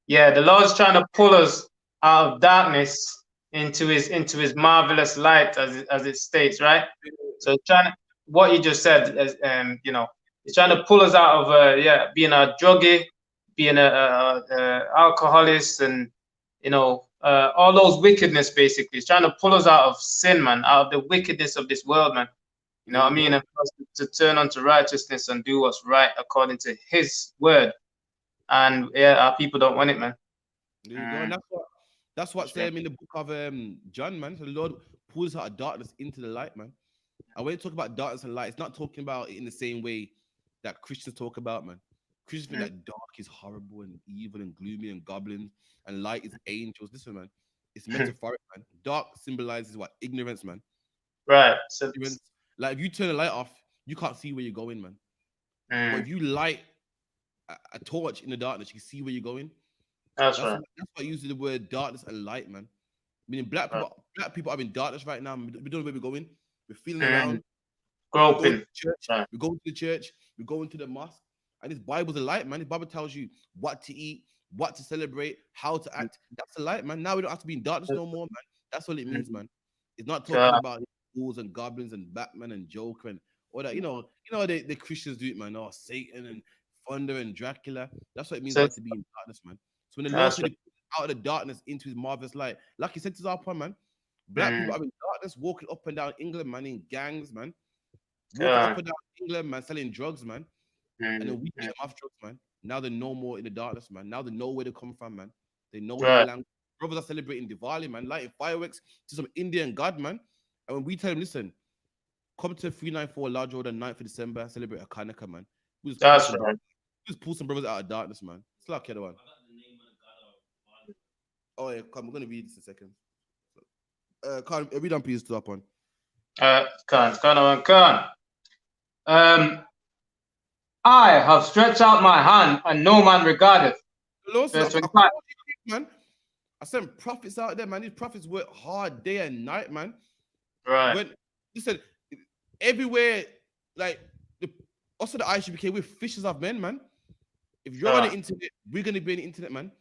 yeah, the Lord's trying to pull us out of darkness into his marvelous light, as it states, right? So what you just said, he's trying to pull us out of being a druggie, being a alcoholist, and all those wickedness. Basically, he's trying to pull us out of sin, man, out of the wickedness of this world, man. You know what I mean? And for us to turn unto righteousness and do what's right according to his word. And our people don't want it, man. There you go. And that's what's in the book of John, man. So the Lord pulls out of darkness into the light, man. And when you talk about darkness and light, it's not talking about it in the same way that Christians talk about, man. Christians think that dark is horrible and evil and gloomy and goblins and light is angels. Listen, man, it's metaphoric, man. Dark symbolizes what? Ignorance, man. Right. So, Ignorance. Like if you turn the light off, you can't see where you're going, man. But if you light a torch in the darkness, you can see where you're going. that's That's right. that's why I use the word darkness and light, man. Meaning black people are in darkness right now. We don't know where we're going. We're feeling around. We're going to Groping. church. Right. We're going to the church. We're going to the mosque. And this Bible's a light, man. This Bible tells you what to eat, what to celebrate, how to act. That's a light, man. Now we don't have to be in darkness no more, man. That's all it means, man. It's not talking about ghouls and goblins and Batman and Joker and all that. You know, the Christians do it, man. Oh, Satan and thunder and Dracula. That's what it means So, by to be in darkness, man. So when the Lord said he put us out of the darkness into his marvelous light, like he said to our man, black people are in darkness, walking up and down England, man, in gangs, man. Walking up and down England, man, selling drugs, man. And then we get them off drugs, man. Now they're no more in the darkness, man. Now they know where they come from, man. They know their language. Brothers are celebrating Diwali, man, lighting fireworks to some Indian god, man. And when we tell them, listen, come to 394 Large Road on 9th of December, celebrate a Hanukkah, man. that's right. Just pull some brothers out of darkness, man. It's like the other one. Oh yeah, come. We're gonna read this in a second. Khan, read on please to that one. Khan. I have stretched out my hand and no man regardeth. Lord, Verse I 25. man. I sent prophets out there, man. These prophets work hard day and night, man. Right. When listen, everywhere, like also the I.S.U.P.K, we're fishers of men, man. If you're on the internet, we're gonna be on the internet, man.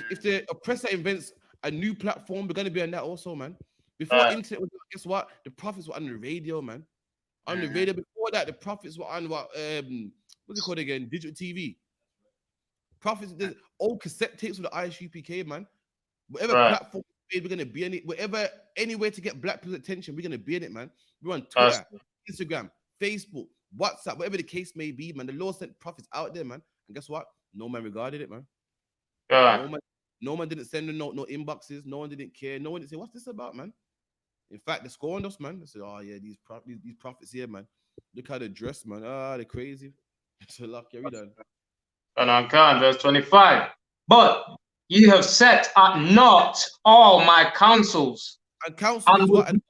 If the oppressor invents a new platform, we're gonna be on that also, man. Before internet was, guess what? The prophets were on the radio, man. On the radio. Before that, the prophets were on what's it called again? Digital TV. Prophets, there's old cassette tapes with the I.S.U.P.K, man. Whatever platform we're gonna be in it, whatever anywhere to get black people's attention, we're gonna be in it, man. We're on Twitter, Instagram, Facebook, WhatsApp, whatever the case may be, man. The Lord sent prophets out there, man. And guess what? No man regarded it, man. No man didn't send them no inboxes. No one didn't care. No one didn't say, what's this about, man? In fact, they scorned us, man. They said, oh yeah, these prophets here, man. Look how they dress, man. Ah, they're crazy. So luck, yeah, we done. And verse 25. But ye have set at naught all my counsels. And counsel means what? Advice.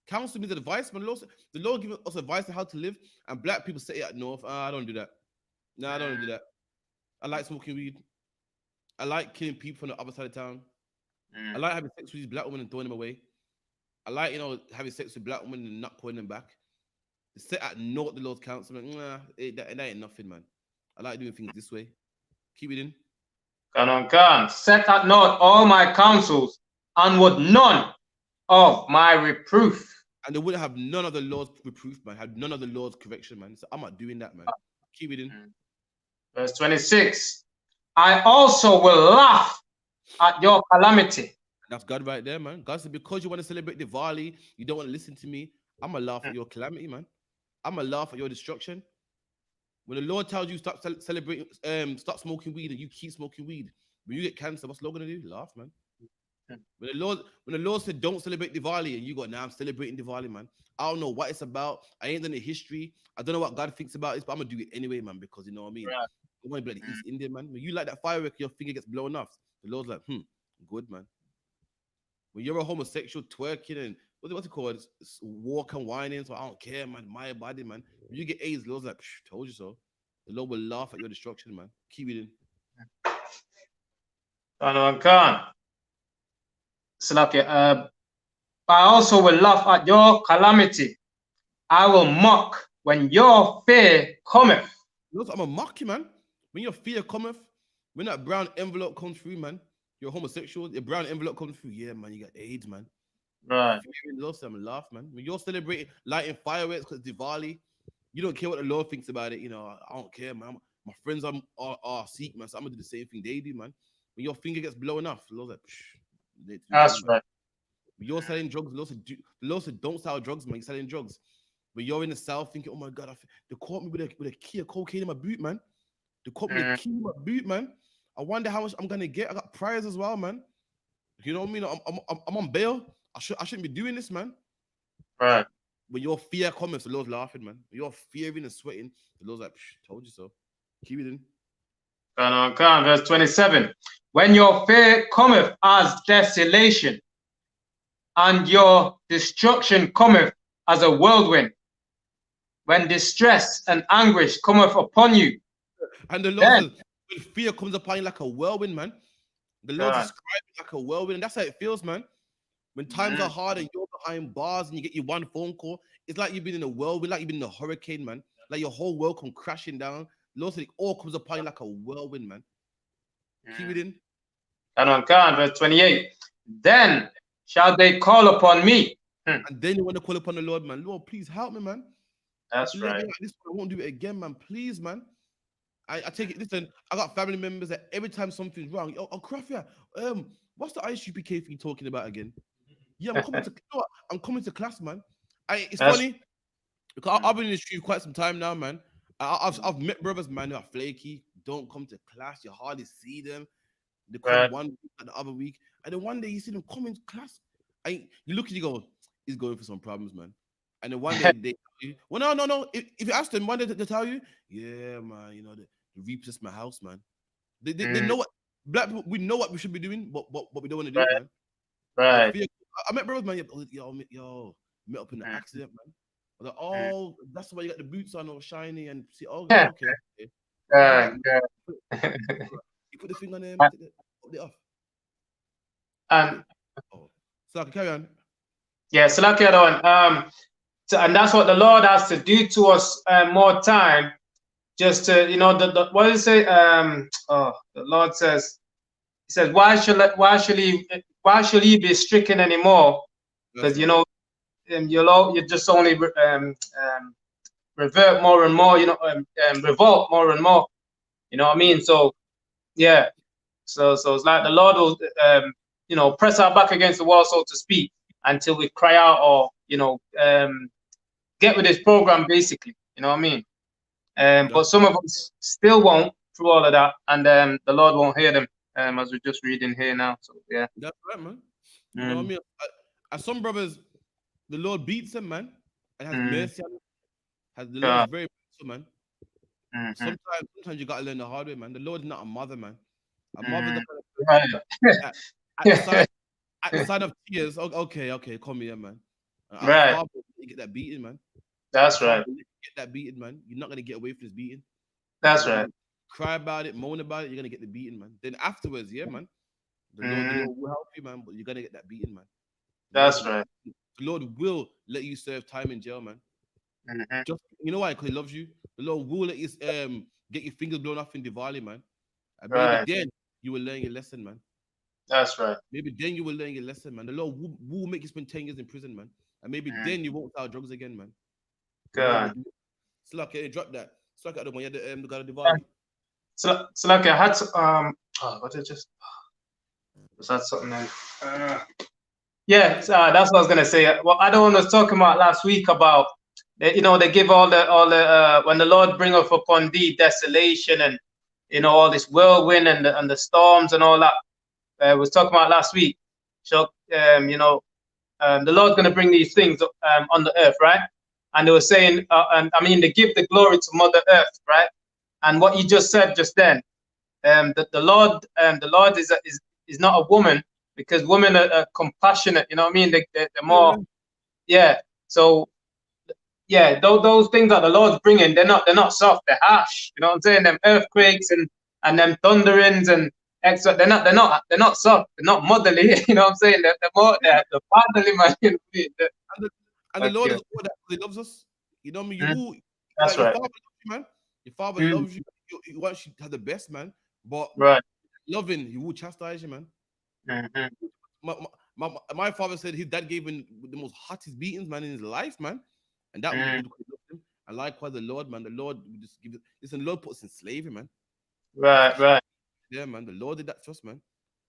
Counsel means advice, man. The Lord gives us advice on how to live, and black people say it at north. I don't do that. No, I don't do that. I like smoking weed. I like killing people from the other side of town. I like having sex with these black women and throwing them away. I like, having sex with black women and not pulling them back. They set at naught the Lord's counsel. Nah, that ain't nothing, man. I like doing things this way. Keep it in. Khan. Set at naught all my counsels, and would none of my reproof. And they wouldn't have none of the Lord's reproof, man. Have none of the Lord's correction, man. So I'm not doing that, man. Keep it in. Verse 26. I also will laugh at your calamity. That's God right there, man. God said, because you want to celebrate Diwali, you don't want to listen to me. I'm going to laugh at your calamity, man. I'm going to laugh at your destruction. When the Lord tells you stop celebrating, stop smoking weed, and you keep smoking weed, when you get cancer, what's the Lord going to do? Laugh, man. When the Lord said don't celebrate Diwali, and you got, now I'm celebrating Diwali, man. I don't know what it's about. I ain't done the history. I don't know what God thinks about it, but I'm going to do it anyway, man, because you know what I mean? I want to be like the East Indian, man. When you like that firework, your finger gets blown off. The Lord's like, good, man. When you're a homosexual twerking and what's it called? It's walk and whining, so I don't care, man. My body, man. When you get AIDS, the Lord's like, told you so. The Lord will laugh at your destruction, man. Keep it in. Khan. I also will laugh at your calamity. I will mock when your fear cometh. I'm gonna mock you, man. When your fear cometh, when that brown envelope comes through, man, you're homosexual, your brown envelope comes through, yeah, man, you got AIDS, man. Right. I'm laugh, man. When you're celebrating, lighting fireworks because Diwali, you don't care what the Lord thinks about it. I don't care, man. My friends are Sikh, man, so I'm gonna do the same thing they do, man. When your finger gets blown off, the Lord's like, that's right. When you're selling drugs, the Lord said, don't sell drugs, man. You're selling drugs. When you're in the South thinking, oh my God, they caught me with a key of cocaine in my boot, man. They caught me with a key in my boot, man. I wonder how much I'm gonna get. I got prize as well, man. You know what I mean? I'm on bail. I shouldn't be doing this, man. Right. when your fear comes, the Lord's laughing, man. When you're fearing and sweating, the Lord's like, told you so. Keep it in. Verse 27. When your fear cometh as desolation, and your destruction cometh as a whirlwind, when distress and anguish cometh upon you. And the Lord says, when fear comes upon you like a whirlwind, man. The Lord describes it like a whirlwind, and that's how it feels, man. When times are hard and you're behind bars and you get your one phone call, it's like you've been in a whirlwind, like you've been in a hurricane, man. Like your whole world come crashing down. The Lord said it all comes upon you like a whirlwind, man. Keep it in. And on verse 28. Then shall they call upon me. And then you want to call upon the Lord, man. Lord, please help me, man. That's right. This I won't do it again, man. Please, man. I take it. Listen, I got family members that every time something's wrong, Krafia, what's the I.S.U.P.K thing talking about again? Yeah, I'm coming to class, man. It's funny because I've been in the street quite some time now, man. I've met brothers, man, who are flaky, don't come to class. You hardly see them. They come 1 week and the other week, and then one day you see them come into class. You look at you go, he's going for some problems, man. And then one day they tell you, well, no. If you ask them, one day they tell you, yeah, man, you know, they repossessed my house, man. They know what black people, we know what we should be doing, but we don't want to do, man. Right. I met brothers, man. Yo, met up in an accident, man. I was like, oh, that's why you got the boots on all shiny and see. Oh, okay. You put the thing on them, take it off. So I can carry on. Yeah, so like the other one. And that's what the Lord has to do to us more time, just to, you know, what does it say? The Lord says, He says, why shall he be stricken anymore? Because you know, you just only revert more and more, you know, revolt more and more. You know what I mean? So yeah, so it's like the Lord will, you know, press our back against the wall, so to speak, until we cry out or, you know, get with this program, basically. You know what I mean? But some of us still won't through all of that, and the Lord won't hear them, as we're just reading here now. So yeah, that's right, man. You know what I mean? As some brothers, the Lord beats them, man, and has mercy on them. The Lord is very merciful, man. Sometimes you gotta learn the hard way, man. The Lord is not a mother, man. A mother's at the sign of tears. Okay, come here, man. Right. You get that beating, man. That's right. You get that beating, man. You're not gonna get away from this beating. That's right. Cry about it, moan about it. You're gonna get the beating, man. Then afterwards, yeah, man. The Lord will help you, man. But you're gonna get that beating, man. That's right. The Lord will let you serve time in jail, man. Just, you know why? Because He loves you. The Lord will let you get your fingers blown off in Diwali, man. And maybe then you will learn your lesson, man. That's right. Maybe then you will learn your lesson, man. The Lord will make you spend 10 years in prison, man. And maybe then you won't sell drugs again, man. God. So like, drop that. So like, when you had the God of Diwali. So like, I had to, what did I just? Was that something else? Yeah, that's what I was gonna say. Well, I don't was talking about last week about, you know, they give all the when the Lord bringeth upon thee desolation and, you know, all this whirlwind and the storms and all that. I was talking about last week. So you know, the Lord's gonna bring these things on the earth, right? And they were saying, and I mean, they give the glory to Mother Earth, right? And what you just said just then, that the Lord is not a woman, because women are compassionate. You know what I mean? They're more, yeah. So yeah, those things that the Lord's bringing, they're not soft. They're harsh. You know what I'm saying? Them earthquakes and them thunderings and extra. They're not soft. They're not motherly. You know what I'm saying? They're more the fatherly, man. You know what I mean? And the Lord is all that because He loves us. You know what I mean? You That's right. Your father loves you, man. Your father loves you. He wants you to have the best, man. But loving, He will chastise you, man. My father said his dad gave him the most hottest beatings, man, in his life, man. And that was because he loved him. And likewise, the Lord, man, the Lord just give it. Listen, the Lord puts us in slavery, man. Right. Yeah, man. The Lord did that to us, man.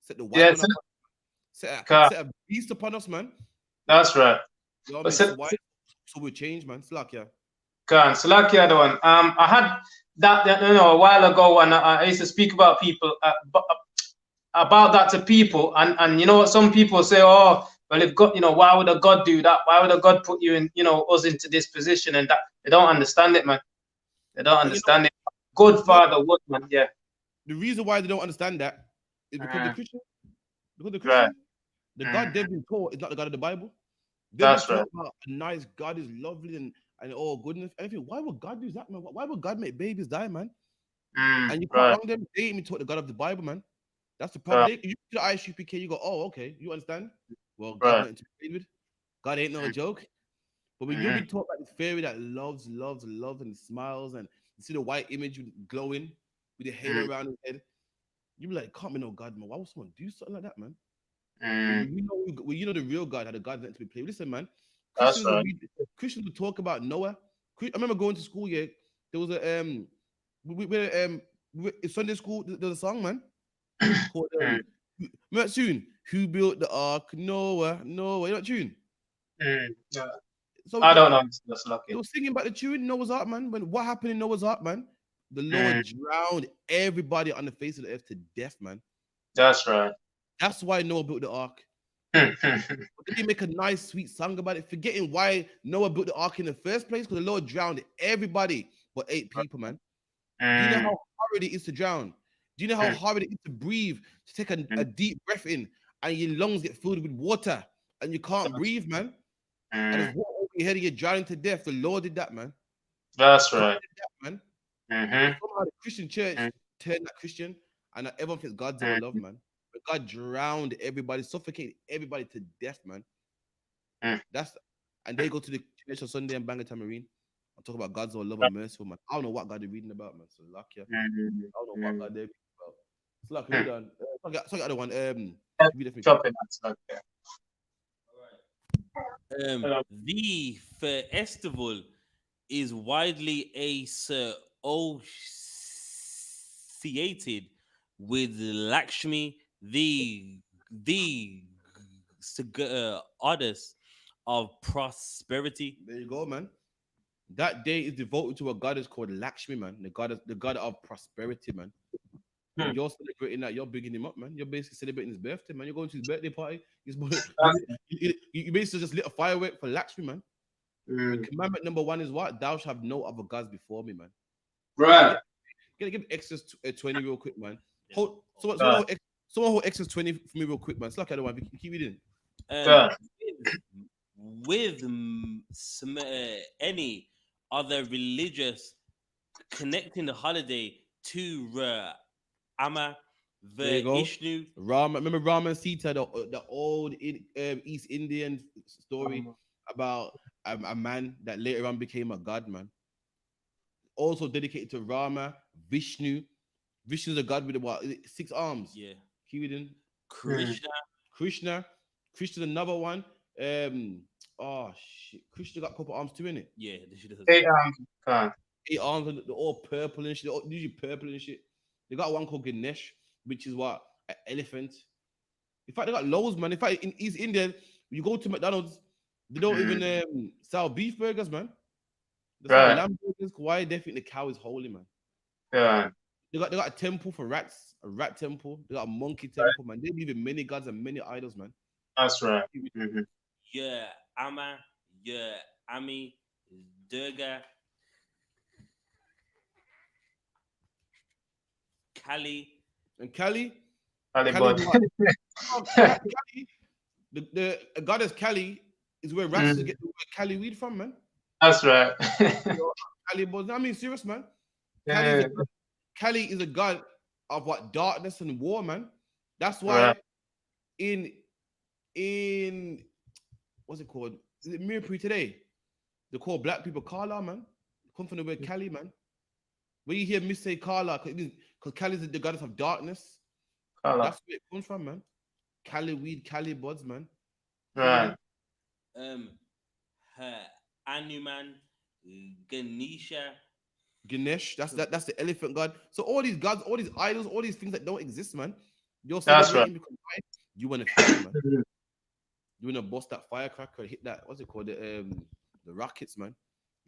Set the white one up. Set a beast upon us, man. That's right. You know what I mean? So we change, man. Slack, So like the other one. I had that you know, a while ago, and I used to speak about people about that to people, and you know what, some people say, oh, well, if God, why would a God do that? Why would a God put you in, us into this position? And that they don't understand it, man. They don't And you know, understand it. Good no, Father would, man. Yeah. the reason why they don't understand that is because the Mm, Christian, because the right. Christian, the God Mm, they've been taught is not the God of the Bible. They've been that's right. taught about a nice God is lovely and all goodness. Everything. Why would God do that, man? Why would God make babies die, man? And you can't Right. wrong them. They ain't even taught the God of the Bible, man. That's the problem. Right. You to the I.S.U.P.K, you go, oh, okay, you understand? Well, God's Right. nothing to be played with. God ain't no joke. But when you've Mm-hmm. been taught by this fairy that loves, loves, loves, and smiles, and you see the white image glowing with the halo Mm, around his head, you be like, can't be no God, man. Why would someone do something like that, man? mm, When you know the real God, how the God's meant to be played. Listen, man, that's Christians will right. read, Christians will talk about Noah. I remember going to school. Yeah, there was a in Sunday school. There was a song, man, called Mm, remember that tune? Who built the ark? Noah. Noah. You know that tune? yeah. So I don't know. That's they lucky. were singing about the tune Noah's Ark, man. When what happened in Noah's Ark, man? The Mm, Lord drowned everybody on the face of the earth to death, man. that's right. That's why Noah built the ark. Mm, But they make a nice, sweet song about it, forgetting why Noah built the ark in the first place. Because the Lord drowned everybody but 8 people, man. Do you know how hard it is to drown? Do you know how mm, hard it is to breathe, to take a mm, deep breath in, and your lungs get filled with water, and you can't breathe, man? And there's mm, water over your head, and you're drowning to death. The Lord did that, man. that's God right. did that, man. But Mm-hmm. somehow the Christian church Mm, turned that Christian, and everyone thinks God's our love, mm, man. But God drowned everybody, suffocated everybody to death, man. mm, That's and they go to the church on Sunday and bang a tambourine and talk about God's our love and merciful, man. I don't know what God they're reading about, man. So luck, yeah. mm, I don't know what mm, God they're reading about. So luck, mm. hold on. So I got the other one. Give me definitely quick. Chopping that's like that. Hello. The festival is widely associated with Lakshmi, the goddess of prosperity. There you go, man. That day is devoted to a goddess called Lakshmi, man. The god of prosperity, man. When Hmm. you're celebrating that, you're bigging him up, man. You're basically celebrating his birthday, man. You're going to his birthday party. That's, You basically just lit a firework for Lakshmi, man. And mm, commandment number one is what? Thou shalt have no other gods before me, man. right. Give Exodus 20 real quick, man. Yeah. Hold God. someone hold Exodus 20 for me real quick, man. It's like I don't want keep reading. Um, God. with any other religious connecting the holiday to Amma, There you the go. Ishnu. Rama, remember Rama and Sita, the old East Indian story Um, about a man that later on became a god, man. Also dedicated to Rama, Vishnu. Vishnu's a god with what 6 arms. Yeah. Keep reading. mm, Krishna. Krishna. Krishna's another one. Oh shit. Krishna got a couple arms too, in it. Yeah, this should have. hey, God. 8 arms, and they're all purple and shit. They're usually purple and shit. They got one called Ganesh, which is what an elephant. In fact, they got loads, man. In fact, in East India, you go to McDonald's, they don't Mm, even sell beef burgers, man. They sell right. lamb burgers. Why they think the cow is holy, man. God. They got a temple for rats, a rat temple. They got a monkey Right. temple, man. They believe in many gods and many idols, man. That's right. Mm-hmm. Yeah, Amma, yeah, Ami, Durga, Kali. And Kali, Kali, Hollywood. what? Kali, the goddess Kali is where rats Mm, get the word Kali weed from, man. that's right. You know, Kali was. I mean, serious, man. Yeah, Kali is a god of what darkness and war, man. That's right. why in what's it called? Is it Mirapuri today? They call black people Kala, man. Come from the word Kali, man. When you hear me say Kala, because Kali is the goddess of darkness, Color. that's where it comes from, man. Kali weed, Kali buds, man. Keep Right. reading. Her Anuman, Ganesha. Ganesh, that's the elephant god. So all these gods, all these idols, all these things that don't exist, man. You're That's right. celebrating because why? You want to feel, man. Mhm. You want to bust that firecracker, hit that, what's it called? The rockets, man.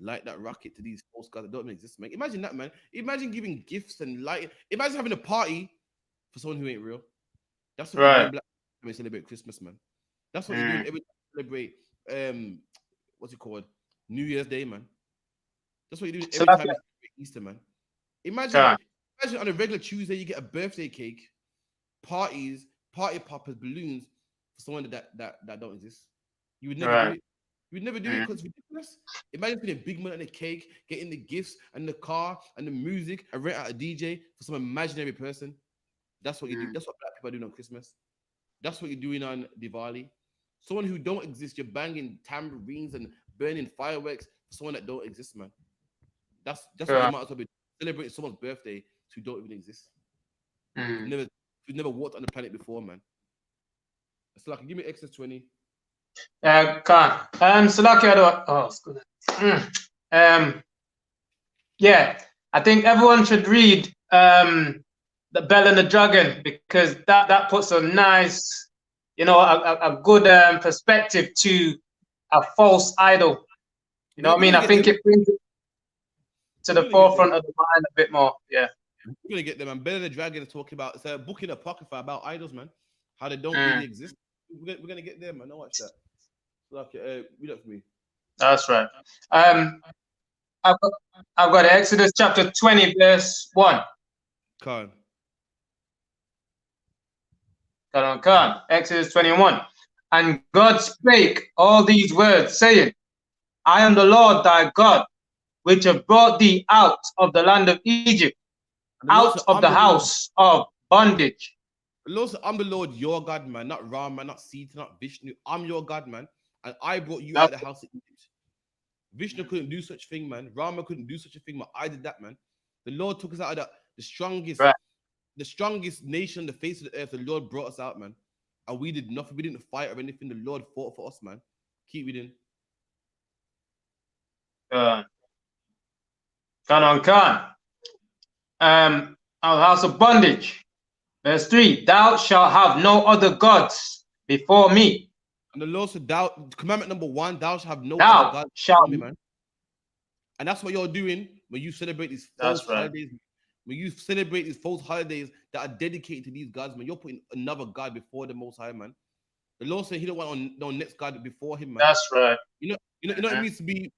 Light that rocket to these false gods that don't even exist, man. Imagine that, man. Imagine giving gifts and light. Imagine having a party for someone who ain't real. That's what we do Right. in Black when we celebrate Christmas, man. That's what you're doing every time you celebrate what's it called? New Year's Day, man. That's what you're doing So every that's time you it. celebrate Easter, man. Imagine, Khan. imagine on a regular Tuesday you get a birthday cake, parties, party poppers, balloons for someone that don't exist. You would never do Right. it. You would never do it because it's ridiculous. Imagine putting a big money on the cake, getting the gifts and the car and the music, and rent out a DJ for some imaginary person. That's what you do. That's what black people are doing on Christmas. That's what you're doing on Diwali. Someone who don't exist, you're banging tambourines and burning fireworks for someone that don't exist, man. That's what you Khan. might as well be celebrating someone's birthday who don't even exist. Who've Mm. never who've never walked on the planet before, man. It's like give me Exodus 20. Khan. So lucky I don't. Oh, it's good. Um. Yeah, I think everyone should read the Bell and the Dragon, because that puts a nice, a good perspective to a false idol. You know what I We're mean? gonna I get think them. it brings it to We're the gonna get them. forefront of the mind a bit more. Yeah. We're gonna get them. And Better the Dragon is talking about it's a book in Apocrypha about idols, man. How they don't Mm, really exist. We're gonna get them, man. I watch that. Like, read that for me. that's right. Um, I've got, I've got Exodus chapter 20, verse 1. Khan. Exodus 21. And God spake all these words, saying, I am the Lord thy God, which have brought thee out of the land of Egypt, And the Lord out said, of I'm the the Lord. house of bondage. The Lord said, I'm the Lord your God, man. Not Ram, man, not Sita, not Vishnu. I'm your God, man. And I brought you out That's of the house of Egypt. Vishnu couldn't do such thing, man. Rama couldn't do such a thing, but I did that, man. The Lord took us out of the strongest, right. the strongest nation on the face of the earth. The Lord brought us out, man. And we did nothing. We didn't fight or anything. The Lord fought for us, man. Keep reading. Uh, Khan. Our house of bondage. Verse 3. Thou shalt have no other gods before me. And the Lord said, thou, commandment number 1, thou shalt have no other Thou God shalt. before me, man. And that's what you're doing when you celebrate these false That's right. holidays. When you celebrate these false holidays that are dedicated to these gods, man, you're putting another God before the Most High, man. The Lord said He don't want no next God before Him, man. That's right. You know what it means to be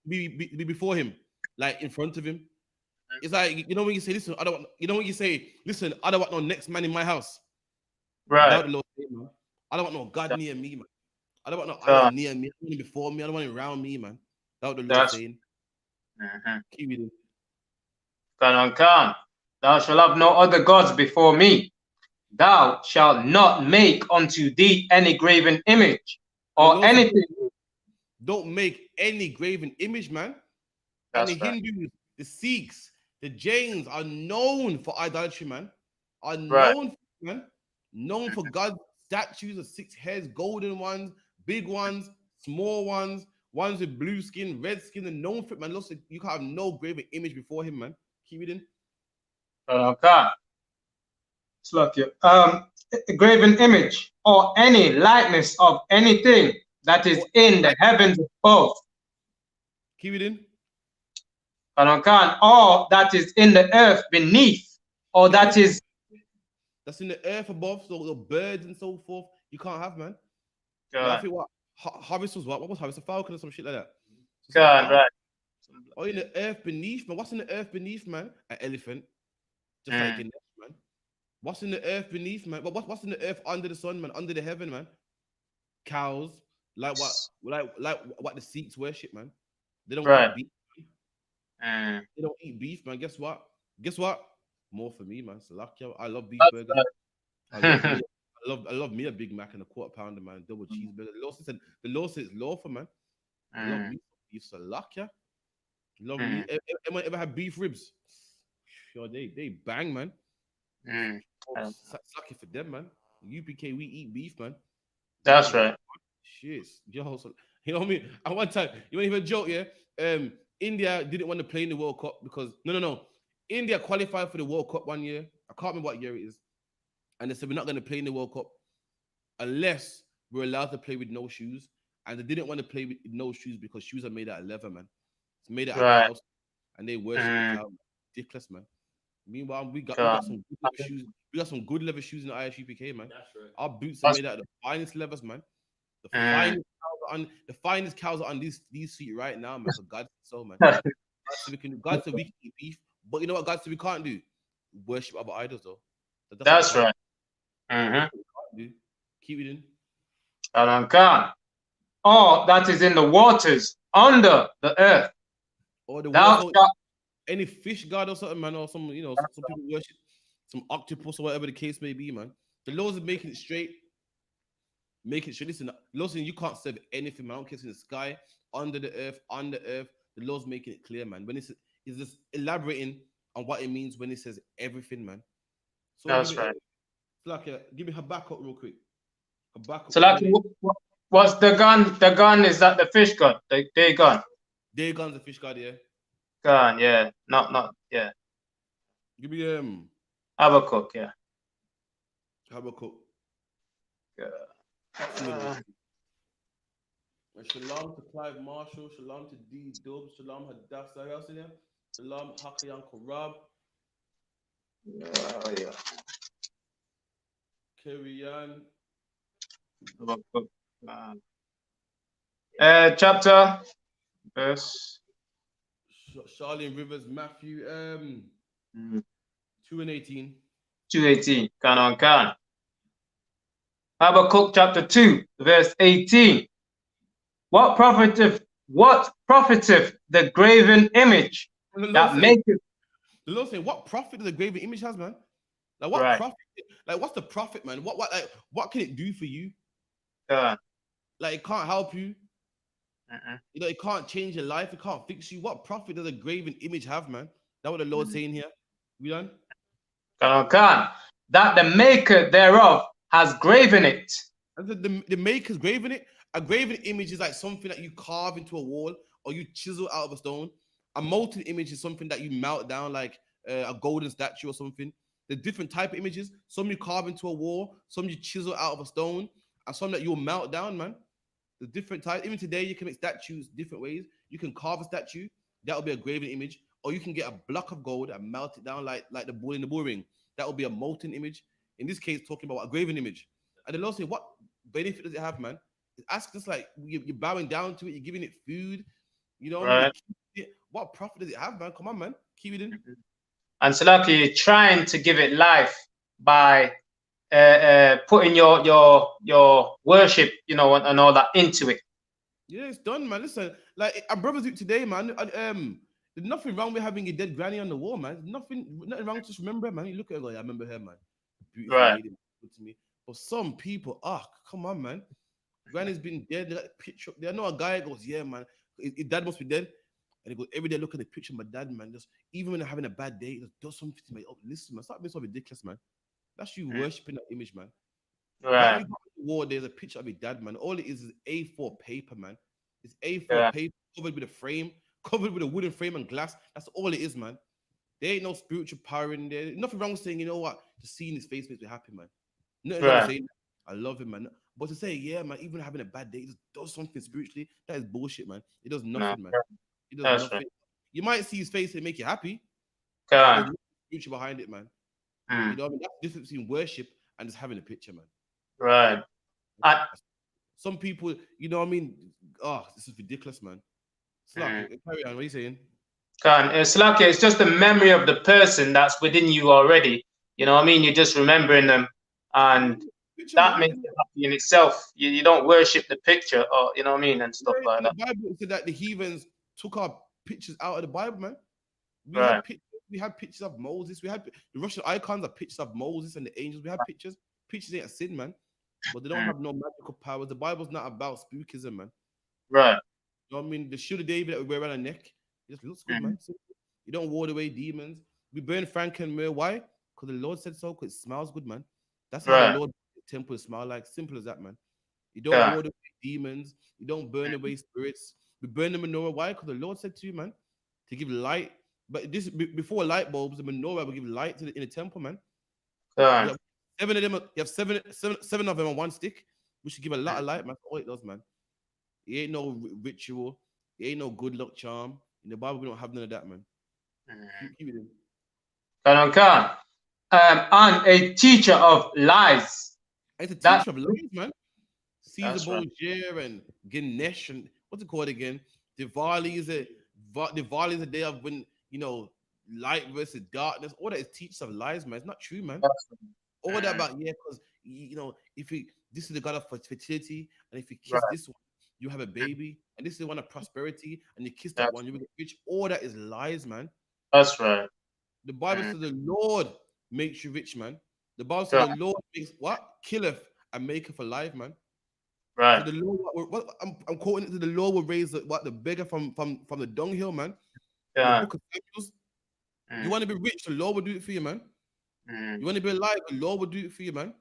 before Him, like in front of Him. It's like when you say, "Listen, I don't want." When you say, "Listen, I don't want no next man in my house." Right. That the Lord said, man. I don't want no God near me, man. I don't want no Uh, idol near me. I don't want him before me. I don't want him around me, man. That what the Lord that's saying. Keep reading. Khan. Thou shalt have no other gods before me. Thou shalt not make unto thee any graven image And the or Lord said, anything. don't make any graven image, man. And the That's right. Hindus, the Sikhs, the Jains are known for idolatry, man. Are Right. known, man. Known for God statues of 6 heads, golden ones, big ones, small ones, ones with blue skin, red skin, and known for it, man. Look, you can't have no graven image before him, man. Keep reading. Khan. Look here. A graven image or any likeness of anything that is in the heavens above. Keep reading. Khan. Or that is in the earth beneath, or that is. That's in the earth above, so the birds and so forth, you can't have, man. Like, I think what harvest was what was harvest? A falcon or some shit like that. Right. Oh, in the earth beneath, man. What's in the earth beneath, man? An elephant. Just like in there, man. What's in the earth beneath, man? What's in the earth under the sun, man? Under the heaven, man? Cows. Like what the Sikhs worship, man. They don't eat beef. They don't eat beef, man. Guess what? More for me, man. Salakia. I love beef burgers. Right. I love me a Big Mac and a quarter pounder, man. Double cheeseburger. The Lord says it's lawful, man. I love me beef salakia. Love me. Anyone ever had beef ribs? Yo, they bang, man. Sucky for them, man. UPK, we eat beef, man. That's right. Shit. Yo, so, you know what I mean? At one time, you want to even joke, yeah? India didn't want to play in the World Cup because no. India qualified for the World Cup one year. I can't remember what year it is. And they said we're not going to play in the World Cup unless we're allowed to play with no shoes. And they didn't want to play with no shoes because shoes are made out of leather, man. It's made out of cows, and they worship the cow. Ridiculous, man. Meanwhile, we got some good leather shoes. We got some good leather shoes in the I.S.U.P.K, man. That's right. Our boots are made out of the finest leathers, man. The finest cows are on these feet right now, man. For God's so, man. God said we can eat beef, but you know what God said we can't do? Worship other idols, though. That's right. That's what we can't do. Keep it in. All that is in the waters under the earth. Or the Thou world, shalt any fish god or something, man, or some, some people worship some octopus or whatever the case may be, man. The Lord's making it straight. Make it straight. Listen, the Lord's saying you can't serve anything, man. I don't care if it's in the sky, under the earth, on the earth. The Lord's making it clear, man. When it's just elaborating on what it means when it says everything, man. So that's right. Give me Habakkuk real quick. Habakkuk. So like, what's the gun? The gun is that the fish gun? The day gun. Dagon's the fish god, yeah. Gun, yeah. Not yeah. Give me Habakkuk, yeah. Habakkuk. Yeah. Shalom to Clive Marshall, Shalom to D Dub, Shalom Hadassah, who else in there? Shalom Hakayan Korab. Yeah. Kirian. Chapter, verse. Charlene Rivers, Matthew 2:18. 2:18. Can. Habakkuk chapter 2, verse 18. What profiteth the graven image that maketh? The Lord saying, what profit does the graven image has, man? Like what profit? Like what's the profit, man? What can it do for you? Like it can't help you. You know, it can't change your life. It can't fix you. What profit does a graven image have, man? That's what the Lord's saying here. We done? That the maker thereof has graven it. And the maker's graven it. A graven image is like something that you carve into a wall or you chisel out of a stone. A molten image is something that you melt down, like a golden statue or something. The different type of images. Some you carve into a wall, some you chisel out of a stone, and some that you'll melt down, man. The different types. Even today, you can make statues different ways. You can carve a statue, that will be a graven image, or you can get a block of gold and melt it down like the bull in the bull ring. That will be a molten image. In this case, talking about a graven image. And the Lord said, what benefit does it have, man? Ask us like you're bowing down to it, you're giving it food, you know what I mean? What profit does it have, man? Come on, man. Keep it in. And so like you're trying to give it life by putting your worship, you know, and all that into it. Yeah, it's done, man. Listen, like our brothers do it today, man. There's nothing wrong with having a dead granny on the wall, man. Nothing wrong. Just remember, man. You look at her, I remember her, man. Beautiful lady, good to me. But some people, come on, man. Granny's been dead. They got a picture up there. I know a guy goes, yeah, man. His dad must be dead. And he goes, every day look at the picture of my dad, man. Just even when they're having a bad day, he just does something to me. Oh, listen, man. Stop being so ridiculous, man. That's you worshiping that image, man. Right. You got on the wall, there's a picture of your dad, man. All it is A4 paper, man. It's A4 paper covered with a frame, covered with a wooden frame and glass. That's all it is, man. There ain't no spiritual power in there. Nothing wrong with saying, you know what? Just seeing his face makes me happy, man. Nothing wrong with saying, I love him, man. But to say, yeah, man, even having a bad day, it just does something spiritually. That is bullshit, man. It does nothing, man. It does nothing. Right. You might see his face and make you happy. There's nothing spiritual behind it, man. You know what I mean? That's the difference between worship and just having a picture, man. Right. Some people, you know what I mean? Oh, this is ridiculous, man. Slack, carry on. What are you saying? Slack, it's just the memory of the person that's within you already. You know what I mean? You're just remembering them, and picture, that makes it happy in itself. You don't worship the picture, or you know what I mean, and stuff like that. The Bible said that the heathens took our pictures out of the Bible, man. We had pictures of Moses. We had the Russian icons are pictures of Moses and the angels. We had pictures. Pictures ain't a sin, man. But they don't have no magical powers. The Bible's not about spookism, man. Right. You know what I mean? The shield of David that we wear around our neck, it just looks good, man. You don't ward away demons. We burn frank and myrrh. Why? Because the Lord said so, because it smells good, man. That's how the Lord temple smell like. Simple as that, man. You don't ward away demons. You don't burn away spirits. We burn the menorah. Why? Because the Lord said to you, man, to give light. But this before light bulbs, the menorah will give light in the temple, man. You have seven of them. You have seven of them on one stick, which should give a lot of light, man. That's all it does, man. It ain't no ritual. It ain't no good luck charm. In the Bible, we don't have none of that, man. Keep it in. And a teacher of lies. It's a teacher of lies, man. Caesar Borgia and Ganesh and what's it called again? Diwali is a day of when light versus darkness. All that is teachers of lies, man. It's not true, man. All that about because if this is the god of fertility, and if you kiss this one, you have a baby, and this is the one of prosperity, and you kiss that one, you will get rich. All that is lies, man. That's right. The Bible says the Lord makes you rich, man. The Bible says the Lord makes what? Killeth and maketh alive, man. Right. So the Lord, I'm quoting it to the Lord will raise the beggar from the dunghill, man. Yeah. In the book of Samuel. You want to be rich, the Lord will do it for you, man. You want to be alive, the Lord will do it for you, man.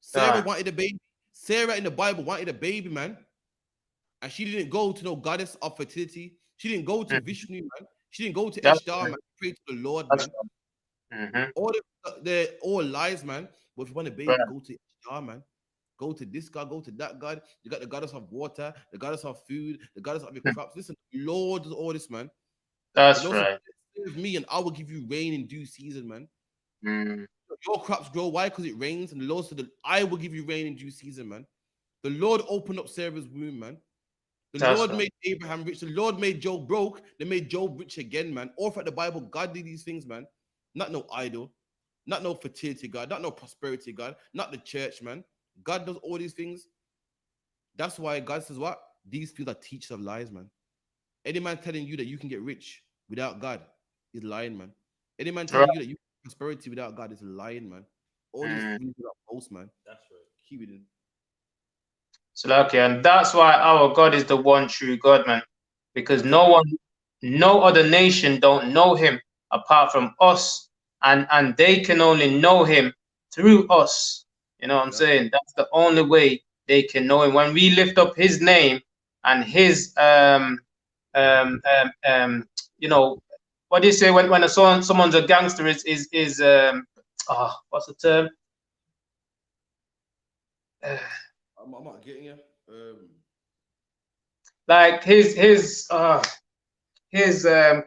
Sarah wanted a baby. Sarah in the Bible wanted a baby, man. And she didn't go to no goddess of fertility. She didn't go to Vishnu, man. She didn't go to Ishtar, man. Pray to the Lord, man. They're all lies, man. But if you want a baby, go to Ishtar, man. Go to this God, go to that God. You got the goddess of water, the goddess of food, the goddess of your crops. Listen, the Lord does all this, man. That's right. Serve me, and I will give you rain in due season, man. Your crops grow. Why? Because it rains, and the Lord said, I will give you rain in due season, man. The Lord opened up Sarah's womb, man. The Lord made Abraham rich. The Lord made Job broke. They made Job rich again, man. All throughout the Bible, God did these things, man. Not no idol, not no fertility God, not no prosperity God, not the church, man. God does all these things. That's why God says what? These people are teachers of lies, man. Any man telling you that you can get rich without God is lying, man. Any man telling you that you can prosperity without God is lying, man. All these things are false, man. That's right. Keep it in. So okay, and that's why our God is the one true God, man. Because no other nation don't know him apart from us, and they can only know him through us. You know what I'm saying? That's the only way they can know him. When we lift up his name and his you know, what do you say when someone's a gangster is what's the term? I'm not getting you. Like his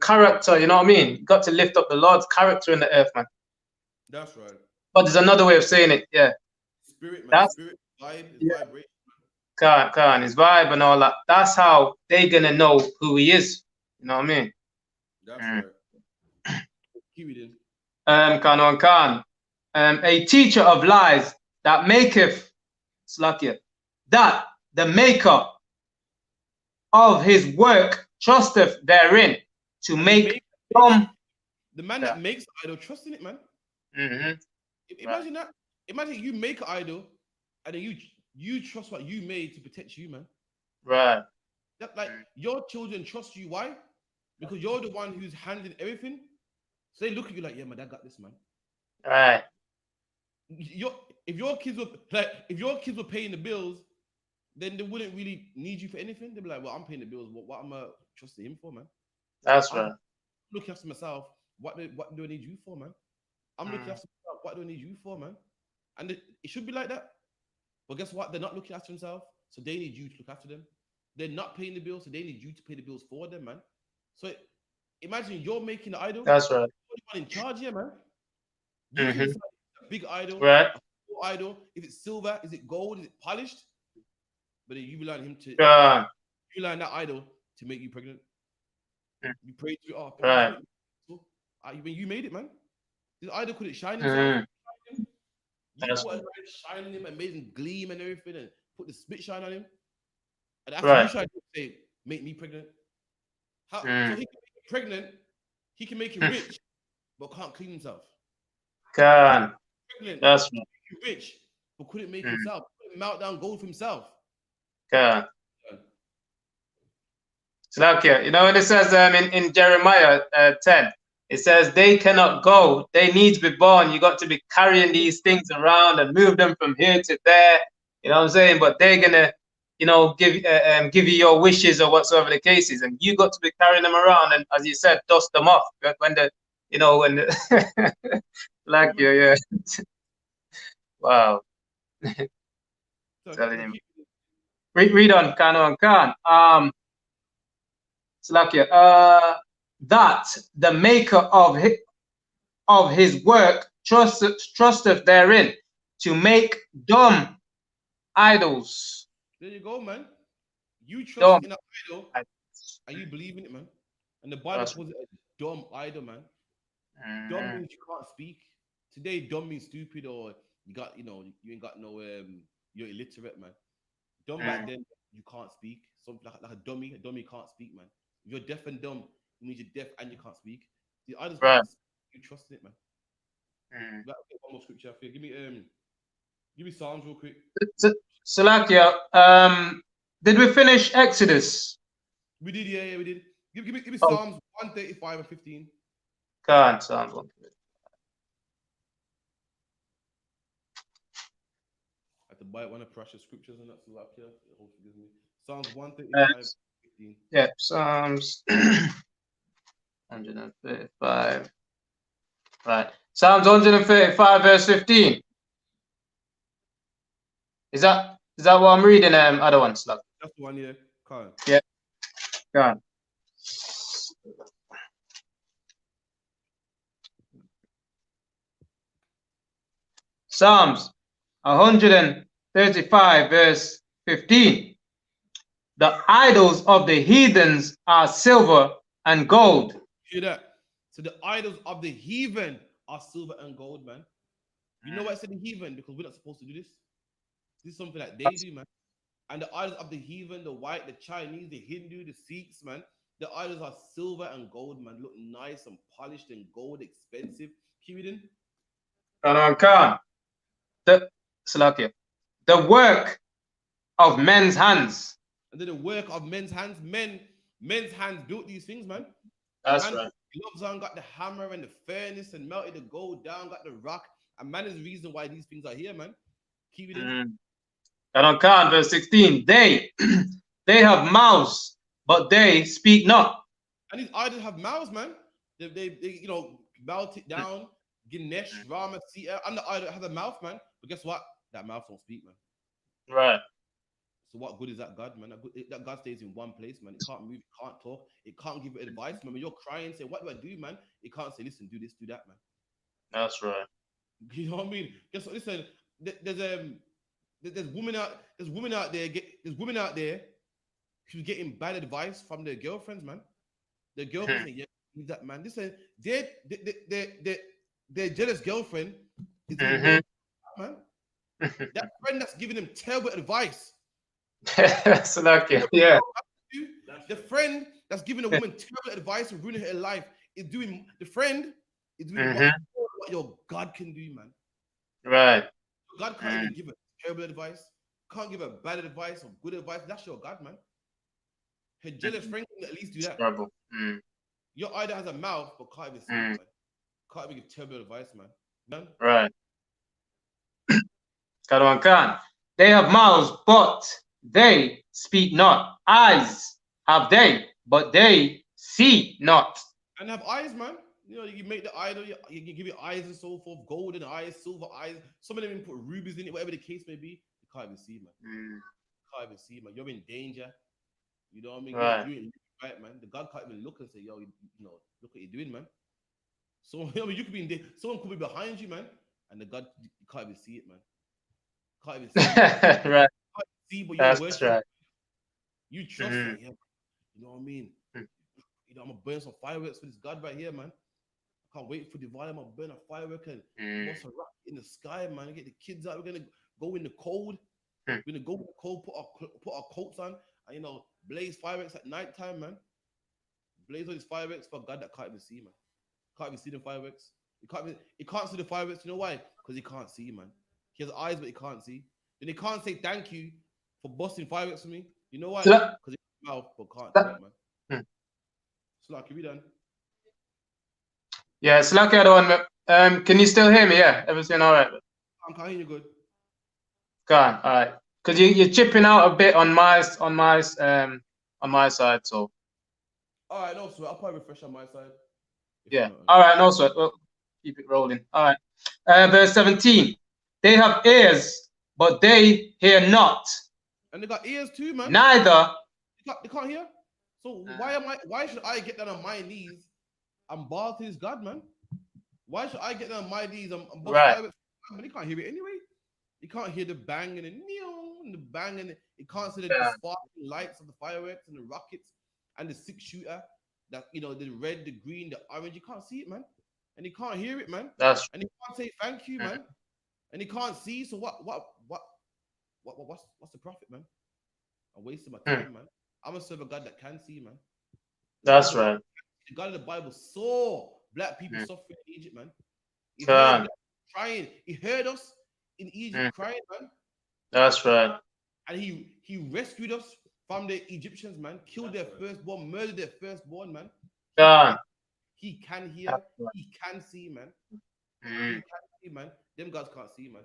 character, you know what I mean? You got to lift up the Lord's character in the earth, man. That's right. But there's another way of saying it, yeah. Spirit, man. That's, spirit, vibe, vibration. Can his vibe and all that. That's how they gonna know who he is. You know what I mean? That's right. Keep it in. Khan. A teacher of lies that maketh Slakia, that the maker of his work trusteth therein to and make the man that makes idol trust in it, man. Imagine that. Imagine you make an idol and then you trust what you made to protect you, man. Right. That like your children trust you. Why? Because you're the one who's handling everything. So they look at you like, yeah, my dad got this, man. Right. If your kids were paying the bills, then they wouldn't really need you for anything. They'd be like, well, I'm paying the bills. What am I trusting him for, man? That's right. I'm looking after myself. What do I need you for, man? I'm looking after myself. What do I need you for, man? And it should be like that. But guess what? They're not looking after themselves, so they need you to look after them. They're not paying the bills, so they need you to pay the bills for them, man. So imagine you're making the idol. That's right. You're the one in charge here, man. You can decide a big idol, right? A small idol. If it's silver, is it gold? Is it polished? But then you rely on him to. You rely on that idol to make you pregnant. You pray to it. Oh, right. When you made it, man. This idol couldn't shine himself. You put a shine on him, amazing gleam and everything, and put the spit shine on him. And after you try to say, make me pregnant. So he can make you pregnant, he can make you rich, but can't clean himself. That's right. Make you rich, but couldn't make himself. Couldn't melt down gold for himself. So like, you know, when it says in Jeremiah 10, it says they cannot go. They need to be born. You got to be carrying these things around and move them from here to there. You know what I'm saying? But they're gonna, you know, give you your wishes or whatsoever the case is, and you got to be carrying them around and, as you said, dust them off when the, you know, when the like yeah. Wow. Telling him. Read on, Khan. Slakia, that the maker of his work trusteth therein to make dumb idols. There you go, man. You trust Dumb. in an idol and you believe in it, man. And the Bible That's- calls it a dumb idol, man. Dumb Mm, means you can't speak. Today, dumb means stupid or you got, you ain't got no, you're illiterate, man. Dumb back then, you can't speak. Something like a dummy can't speak, man. If you're deaf and dumb, it means you're deaf and you can't speak. The idols Right. can speak. You trust in it, man. mm. One more scripture. Here. Give me Psalms real quick. Salakia, did we finish Exodus? We did, yeah, we did. Give me Oh. Psalms 135 and 15. God, Psalms 1. I had to buy one of precious scriptures and that's a lot here. Oh, forgive me. Psalms 135 15. Yeah, Psalms 135. Right. Psalms 135, verse 15. Is that what I'm reading? Other ones, like. That's the one, yeah. Kyle. Yeah. God. Psalms 135, verse 15. The idols of the heathens are silver and gold. Hear that? So the idols of the heathen are silver and gold, man. You know why I said the heathen? Because we're not supposed to do this. This is something that they do, man. And the idols of the heathen, the white, the Chinese, the Hindu, the Sikhs, man. The idols are silver and gold, man. Look nice and polished and gold, expensive. Keep it in. Khan. The work of men's hands. And then the work of men's hands. Men's hands built these things, man. That's man right. Gloves on, got the hammer and the furnace and melted the gold down, got the rock. And man is the reason why these things are here, man. Keep it in. Khan, verse 16. They have mouths, but they speak not. And these idols have mouths, man. They melt it down. Ganesh, Rama, Sita. And the idol has a mouth, man. But guess what? That mouth don't speak, man. Right. So what good is that God, man? That God stays in one place, man. It can't move, it can't talk, it can't give advice, man. When you're crying, say, what do I do, man? It can't say, listen, do this, do that, man. That's right. You know what I mean? Guess what? Listen, there's women out there who's getting bad advice from their girlfriends, man. Their girlfriends say, yeah, leave that man. Listen, their jealous girlfriend is doing man. That friend that's giving them terrible advice. That's lucky. Yeah. The friend that's giving a woman terrible advice and ruining her life is doing what your God can do, man. Right. God can't even give a terrible advice, can't give a bad advice or good advice. That's your God, man. Her jealous friend can at least do that. Your idol has a mouth but can't even speak, man. Can't even give terrible advice, man. Right. Khan. They have mouths, but they speak not. Eyes have they, but they see not. And have eyes, man. You know, you make the idol, you give it eyes and so forth, golden eyes, silver eyes. Some of them even put rubies in it, whatever the case may be. You can't even see, man. Can't even see, man. You're in danger. You know what I mean? Right. You're doing right, man. The God can't even look and say, yo, look what you're doing, man. So, I mean, you could be in there. Someone could be behind you, man. And the God, you can't even see it, man. Can't even see it. Right. Can't see, but That's worshiping. right. You trust it, yeah. You know what I mean? I'm gonna burn some fireworks for this God right here, man. I can't wait for Diwali. I'm gonna burn a firework and what's a rock in the sky, man. Get the kids out. We're gonna go in the cold. We're gonna go in the cold, put our coats on, and blaze fireworks at night time, man. Blaze all these fireworks for God that can't even see, man. Can't even see the fireworks. He can't see the fireworks. You know why? Because he can't see, man. He has eyes, but he can't see. Then he can't say thank you for busting fireworks for me. You know why? Because he has a mouth, but can't talk, man. So like, we done. Yeah, it's like the other one. Can you still hear me? Yeah, everything all right? I'm hearing you good. Go on, all right. Because you're chipping out a bit on my side, so. All right, no sweat. I'll probably refresh on my side. Yeah. All right, no sweat. Well, keep it rolling. All right. Verse 17. They have ears, but they hear not. And they got ears too, man. Neither. They can't hear. So why should I get down on my knees and bow to this God, man? Why should I get down on my knees and bow to God? They can't hear it anyway. You can't hear the bang and the and the bang, and it can't see the sparkling lights of the fireworks and the rockets and the 6-shooter. That the red, the green, the orange. You can't see it, man, and you can't hear it, man, and you can't say thank you, man, and you can't see. So what's the profit, man? I'm wasting my time, man. I'm gonna serve a God that can see, man. That's right. The God of the Bible saw black people suffering in Egypt, man. He heard black crying. He heard us in Egypt crying, man. That's right. And he rescued us from the Egyptians, man. Killed their firstborn, murdered their firstborn, man. He can hear. He can see, man. He can see, man. Them guys can't see, man.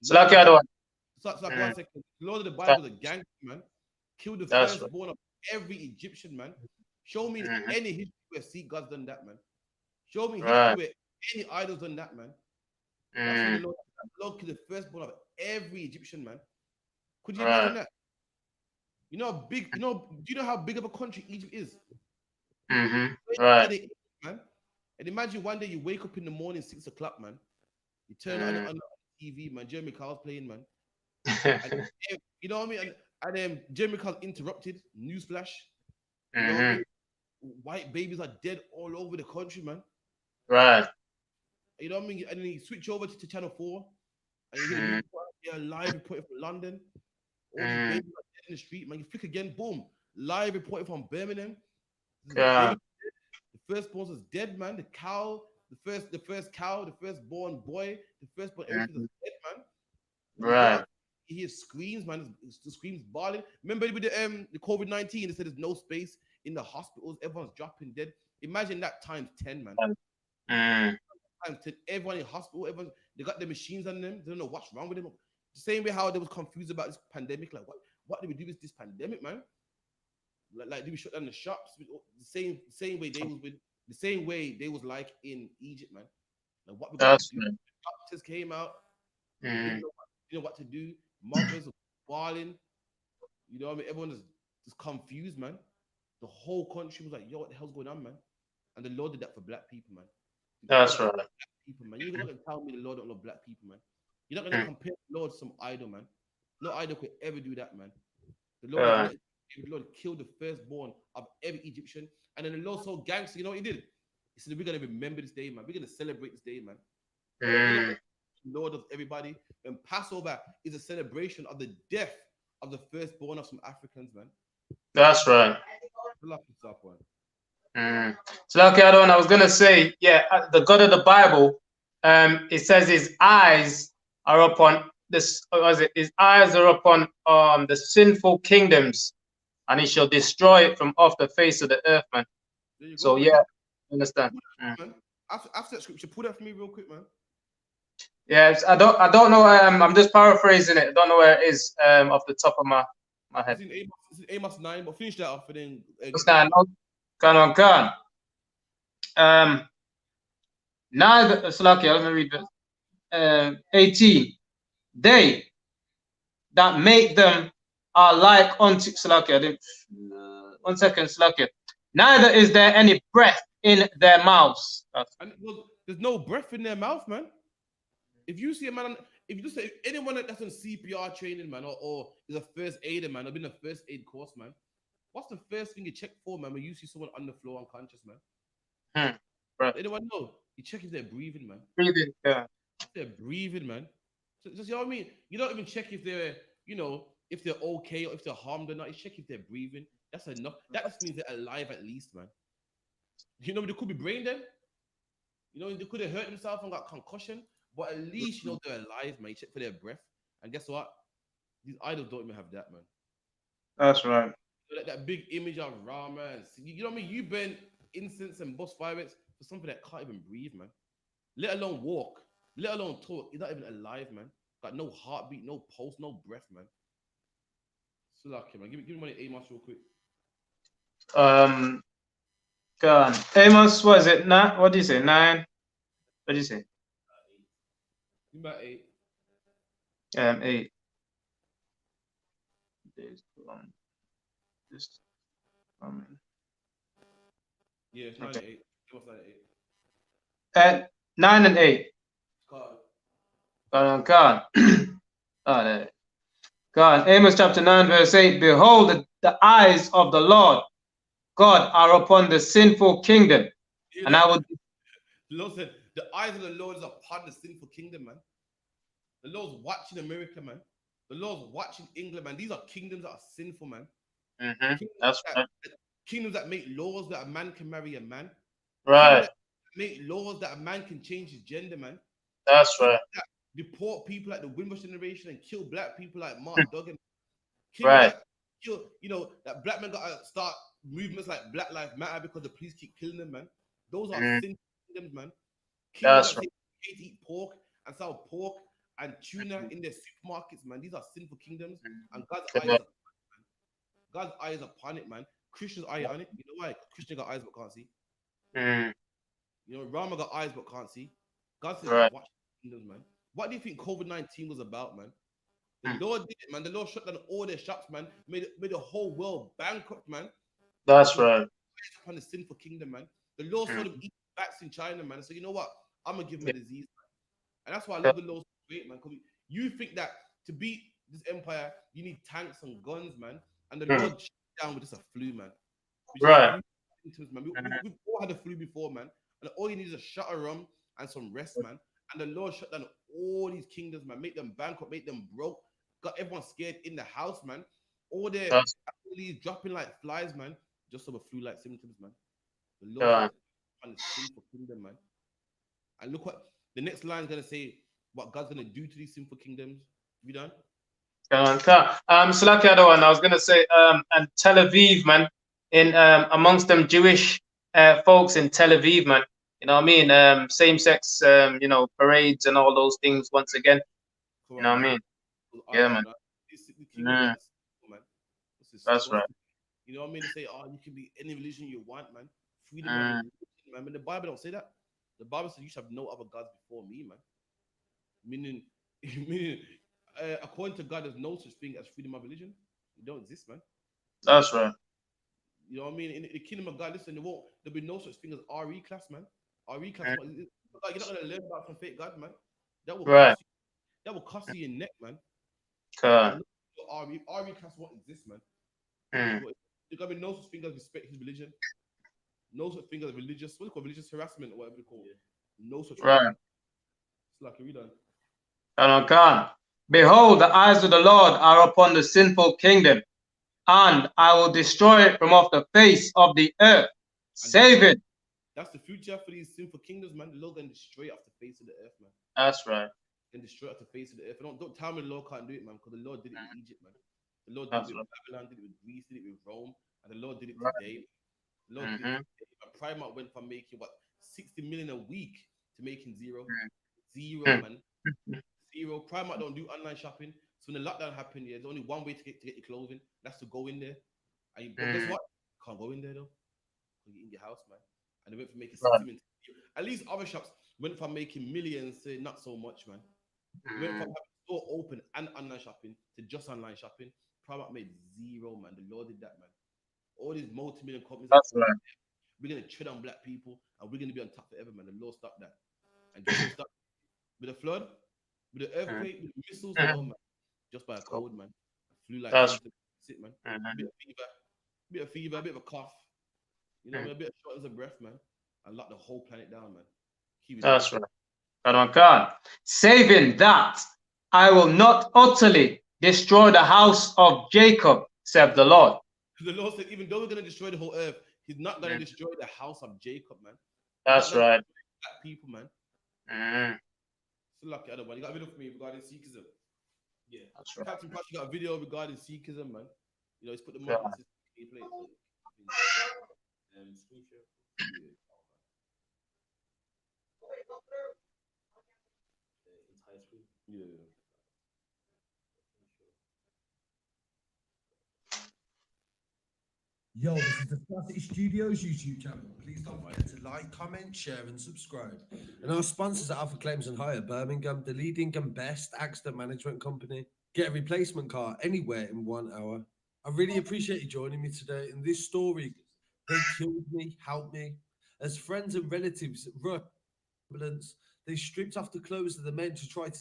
So like the other one. So like 1 second. The Lord of the Bible is a gangster, man. Killed the firstborn of every Egyptian, man. Show me any history where God's done that, man. Show me history where any idols done that, man. That's when the Lord killed the firstborn of every Egyptian, man. Could you imagine that? You know how big, do you know how big of a country Egypt is? Right. Man. And imagine one day you wake up in the morning, 6 o'clock, man. You turn on the TV, man. Jeremy Carl's playing, man. And, you know what I mean? And then Jeremy Carl's interrupted. Newsflash. You know what I mean? White babies are dead all over the country, man. Right. You know what I mean? And then you switch over to Channel 4 and you hear they're live reporting from London. All these babies are dead in the street, man. You flick again, boom. Live reporting from Birmingham. The firstborn is dead, man. The cow, the first cow, the firstborn boy, the firstborn, everything is dead, man. Right. You hear screams, man. The screams bawling. Remember with the COVID-19, they said there's no space in the hospitals. Everyone's dropping dead. Imagine that times 10, man. Times 10. Everyone in hospital, they got the machines on them. They don't know what's wrong with them. The same way how they was confused about this pandemic. Like, what do we do with this pandemic, man? Like do we shut down the shops? The same way they was like in Egypt, man. Like what we gonna do? Doctors came out. Didn't know what to do. Mothers were bawling. You know what I mean? Everyone is just confused, man. The whole country was like, yo, what the hell's going on, man? And the Lord did that for black people, man. That's right. People, man. You're not gonna tell me the Lord don't love black people, man. You're not gonna compare the Lord to some idol, man. No idol could ever do that, man. The Lord killed the firstborn of every Egyptian, and then the Lord so gangster. You know what he did? He said, "We're gonna remember this day, man. We're gonna celebrate this day, man." Lord of everybody, and Passover is a celebration of the death of the firstborn of some Africans, man. That's right. So like I was gonna say, the God of the Bible, it says his eyes are upon this. Was it? His eyes are upon the sinful kingdoms, and he shall destroy it from off the face of the earth, man. So understand. After that scripture, pull that for me real quick, man. Yeah, I don't know. I'm just paraphrasing it. I don't know where it is off the top of my head. It's in Amos 9, but finish that off and then. Now, Slakia, let me read this. 18. They that make them are like unto Slakia. 1 second, Slakia. Neither is there any breath in their mouths. There's no breath in their mouth, man. If you see a man, if you just say anyone that's on CPR training, man, or is a first aider, man, or been a first aid course, man, what's the first thing you check for, man, when you see someone on the floor unconscious, man? Right. Anyone know? You check if they're breathing, man. Breathing, yeah. If they're breathing, man. So you know what I mean? You don't even check if they're, if they're okay or if they're harmed or not. You check if they're breathing. That's enough. That just means they're alive at least, man. They could be brain dead. They could have hurt themselves and got concussion. But at least they're alive, man. You check for their breath, and guess what? These idols don't even have that, man. That's right. That big image of Rama, and you know what I mean. You burn incense and bust fireworks for something that can't even breathe, man. Let alone walk, let alone talk. He's not even alive, man. Got no heartbeat, no pulse, no breath, man. So lucky, man. Give me money, Amos, real quick. Go on. Amos, was it 9? What do you say? 9? What do you say? About 8. 8. Yeah, it's 9 and 8. What's 9 and 8? 9 and 8. God. God. Oh, there. God, Amos chapter 9, verse 8. Behold, the eyes of the Lord God are upon the sinful kingdom. You And know, I will, the Lord said, the eyes of the Lord is upon the sinful kingdom, man. The Lord's watching America, man. The Lord's watching England, man. These are kingdoms that are sinful, man. Kingdoms that's that, right. kingdoms that make laws that a man can marry a man. Kingdoms Right. that make laws that a man can change his gender, man. That's Kingdoms right. that deport people like the Windrush generation and kill black people like Mark Duggan. Kingdoms Right. that kill, that black men got to start movements like Black Lives Matter because the police keep killing them, man. Those are sinful kingdoms, man. Kingdoms That's that right. say they hate to eat pork and sell pork and tuna in their supermarkets, man. These are sinful kingdoms, and God's eyes are God's eyes upon it, man. Christians' eye on it. You know why? Christian got eyes but can't see. Rama got eyes but can't see. God says, Right. watch kingdoms, man. What do you think COVID-19 was about, man? The Lord did it, man. The Lord shut down all their shops, man. Made the whole world bankrupt, man. That's right. Upon the sinful kingdom, man. The Lord saw them eat bats in China, man. So you know what? I'm gonna give them a disease, man. And that's why I love the Lord so great, man. Because you think that to beat this empire, you need tanks and guns, man. And the Lord shut down with just a flu, man. We just Right. flu symptoms, man. We've all had the flu before, man. And all you need is a shot of rum and some rest, man. And the Lord shut down all these kingdoms, man. Make them bankrupt, make them broke. Got everyone scared in the house, man. All their That's families dropping like flies, man. Just over flu-like symptoms, man. The Lord right. on the sinful kingdom, man. And look what the next line is gonna say. What God's gonna do to these sinful kingdoms. You done? Slacky other one. I was gonna say, and Tel Aviv, man, in amongst them Jewish folks in Tel Aviv, man. You know what I mean? Same-sex, parades and all those things. Once again, Come you on, know what I man. mean? I Yeah, on man. that. The kingdoms are sinful, man. This is That's right. You know what I mean? They say, oh, you can be any religion you want, man. Freedom of religion, man. But the Bible don't say that. The Bible says you shall have no other gods before me, man. Meaning, meaning according to God, there's no such thing as freedom of religion. It don't exist, man. That's right. You know what I mean? In the kingdom of God, listen, there'll be no such thing as RE class, man. RE class, you're not gonna learn about some fake God, man. That will Right. cost you. That will cost you your neck, man. God. RE class won't exist, man. Mm. There's gonna be no such thing as respect his religion. No such thing as religious, what do you call religious harassment or whatever they call it. No such thing, Right. man. It's like a read on. God. Behold, the eyes of the Lord are upon the sinful kingdom, and I will destroy it from off the face of the earth. And Save it. that's the future for these sinful kingdoms, man. The Lord gonna destroy it off the face of the earth, man. That's right. And destroy it off the face of the earth. And don't tell me the Lord can't do it, man, because the Lord did it with Egypt, man. The Lord did it That's with right. Babylon, did it with Greece, did it with Rome, and the Lord did it Right. today. The Lord did it today. And Primark went from making 60 million a week to making zero. Zero, man. Zero. Primark don't do online shopping. So when the lockdown happened, there's only one way to get your clothing. That's to go in there. But guess what? Can't go in there though. You're in your house, man. And they went from making 60 million. At least other shops went from making millions to not so much, man. They went from having store open and online shopping to just online shopping. Primark made zero, man. The Lord did that, man. All these multi-million companies That's are right. we're gonna tread on black people and we're gonna be on top forever, man. The Lord stopped that. And guess what stopped? With the flood, with the earthquake, with the missiles, no, man. Just by a code, man. Flu like That's symptoms. That's it, man. Bit of fever, a bit of a cough. You know what I mean? A bit of shortness of breath, man. And lock the whole planet down, man. Keep it That's down. right. God. Saving that I will not utterly destroy the house of Jacob, said the Lord. The Lord said, even though we're gonna destroy the whole earth, He's not gonna destroy the house of Jacob, man. That's right. Black people, man. Mm. So lucky, other one. You got a video for me regarding Sikhism. Yeah. That's right. Captain Crush, you got a video regarding Sikhism, man. You know, he's put the Yeah. market system in place. Screen share. Yeah. Entire screen. Yeah. Yo, this is the Classic Studios YouTube channel. Please don't forget to like, comment, share, and subscribe. And our sponsors at Alpha Claims and Hire Birmingham, the leading and best accident management company. Get a replacement car anywhere in 1 hour. I really appreciate you joining me today. In this story, they killed me, helped me. As friends and relatives rushed ambulance, they stripped off the clothes of the men to try to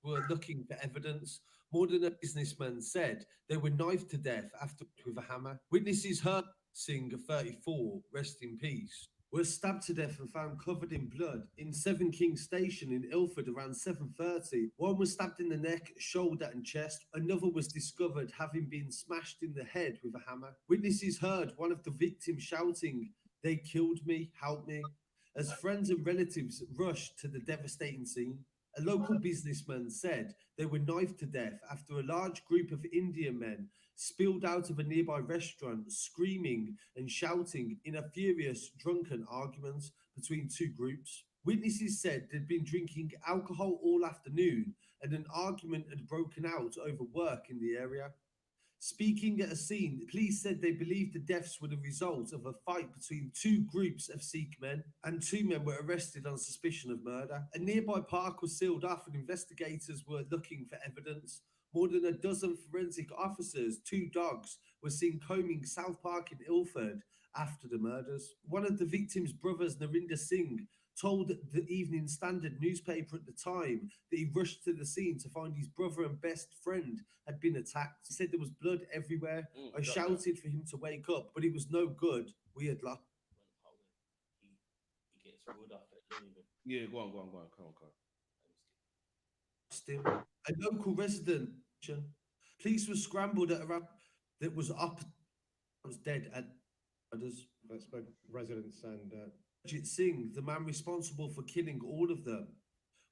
were looking for evidence. More than a businessman said they were knifed to death after with a hammer. Witnesses heard Singh, 34, rest in peace, was stabbed to death and found covered in blood in Seven Kings Station in Ilford around 7:30. One was stabbed in the neck, shoulder and chest. Another was discovered having been smashed in the head with a hammer. Witnesses heard one of the victims shouting, "They killed me, help me," as friends and relatives rushed to the devastating scene. A local businessman said they were knifed to death after a large group of Indian men spilled out of a nearby restaurant, screaming and shouting in a furious, drunken argument between two groups. Witnesses said they'd been drinking alcohol all afternoon and an argument had broken out over work in the area. Speaking at a scene, police said they believed the deaths were the result of a fight between two groups of Sikh men, and 2 men were arrested on suspicion of murder. A nearby park was sealed off and investigators were looking for evidence. More than a dozen forensic officers, 2 dogs, were seen combing South Park in Ilford after the murders. One of the victims' brothers, Narinder Singh, told the Evening Standard newspaper at the time that he rushed to the scene to find his brother and best friend had been attacked. He said there was blood everywhere. I shouted for him to wake up, but it was no good. We had lost. He gets ruled off at Lebanon. Yeah, go on. Come on. Him. A local resident. Police were scrambled at around that was up. Was dead at others. Residents and Ajit Singh, the man responsible for killing all of them,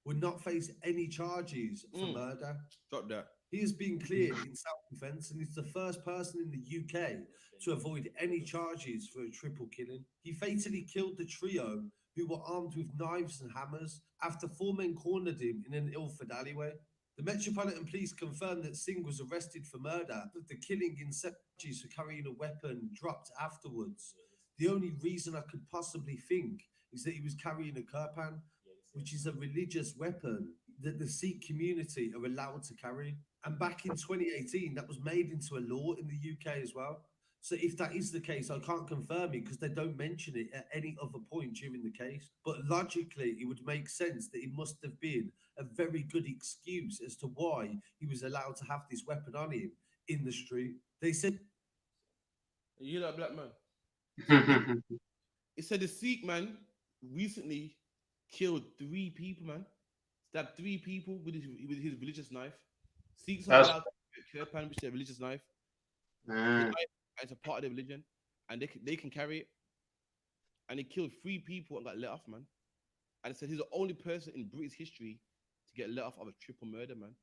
would not face any charges for murder. Stop that. He has been cleared in self-defense and is the first person in the UK to avoid any charges for a triple killing. He fatally killed the trio who were armed with knives and hammers after 4 men cornered him in an Ilford alleyway. The Metropolitan Police confirmed that Singh was arrested for murder, but the killing in charges for carrying a weapon dropped afterwards. The only reason I could possibly think is that he was carrying a kirpan, which is a religious weapon that the Sikh community are allowed to carry. And back in 2018, that was made into a law in the UK as well. So if that is the case, I can't confirm it because they don't mention it at any other point during the case. But logically, it would make sense that it must have been a very good excuse as to why he was allowed to have this weapon on him in the street. They said... You hear that, black man? It said the Sikh man recently killed 3 people, man. Stabbed 3 people with his religious knife. Sikhs are allowed to carry kirpan, which is their religious knife. It's a part of their religion, and they can carry it. And he killed 3 people and got let off, man. And it said he's the only person in British history to get let off of a triple murder, man.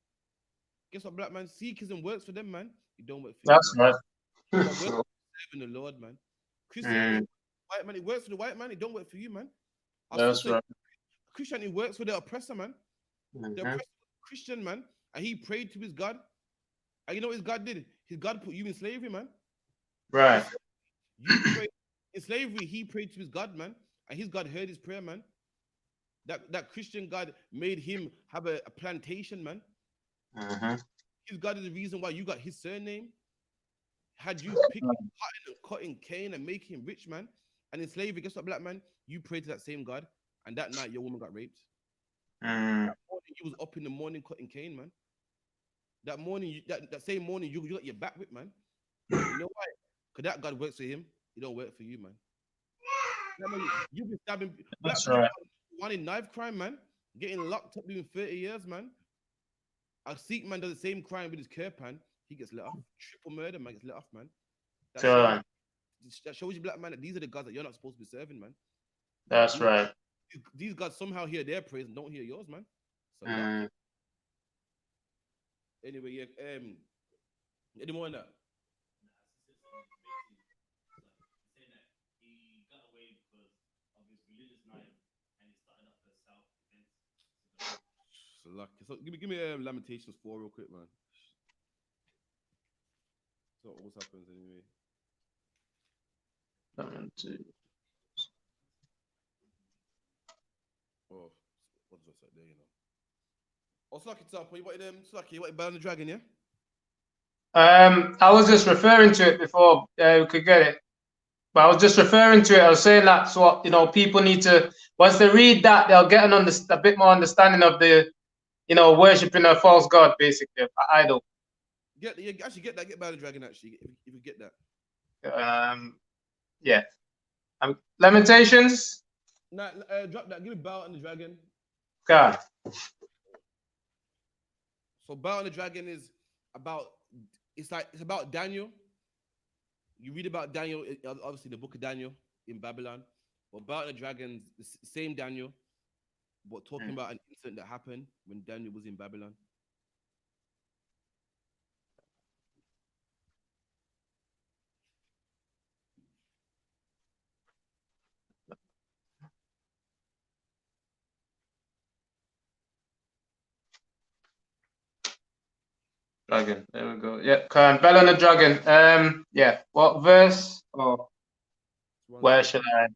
Guess what, black man? Sikhism works for them, man. It don't work for That's you, man. right. It works for serving the Lord, man. Christianity, white man, it works for the white man. It don't work for you, man. That's right. Christianity works for the oppressor, man. The oppressor Christian, man, and he prayed to his God. And you know what his God did? His God put you in slavery, man. Right. You prayed in slavery. He prayed to his God, man, and his God heard his prayer, man. That Christian God made him have a plantation, man. His God is the reason why you got his surname. Had you picking cotton cane and make him rich, man. And in slavery, guess what, black man? You prayed to that same God, and that night your woman got raped. That morning, you was up in the morning cutting cane, man. That morning, that same morning, you got your back whipped, man. You know why? Because that God works for him. He don't work for you, man. You've been stabbing. That's right. One in knife crime, man. Getting locked up doing 30 years, man. A Sikh man does the same crime with his kirpan. He gets let off. Triple murder, man, gets let off, man. That shows you, black man, that these are the gods that you're not supposed to be serving, man. That's right. These gods somehow hear their praise and don't hear yours, man. So anyway, yeah. Any more on that? He got away because of his religious knife, and he started off as self-defense. So lucky. So give me Lamentations 4 real quick, man. So what happens anyway? Oh, what's that there, you know? Oh, Slacky, it's up. You wanted Bell and the Dragon, yeah? I was just referring to it before we could get it. But I was just referring to it. I was saying that's what, people need to, once they read that, they'll get a bit more understanding of the, worshipping a false god, basically, an idol. Actually get that. Get Bow the Dragon. Actually, if you get that. Yeah. Lamentations. Nah, drop that. Give me Bow and the Dragon. God. So Bow and the Dragon is about. It's about Daniel. You read about Daniel, obviously the book of Daniel in Babylon. But Bow and the Dragon, the same Daniel, but talking about an incident that happened when Daniel was in Babylon. Dragon. There we go. Yeah, Khan. Bell on the Dragon. Yeah. What verse? Oh, where should I?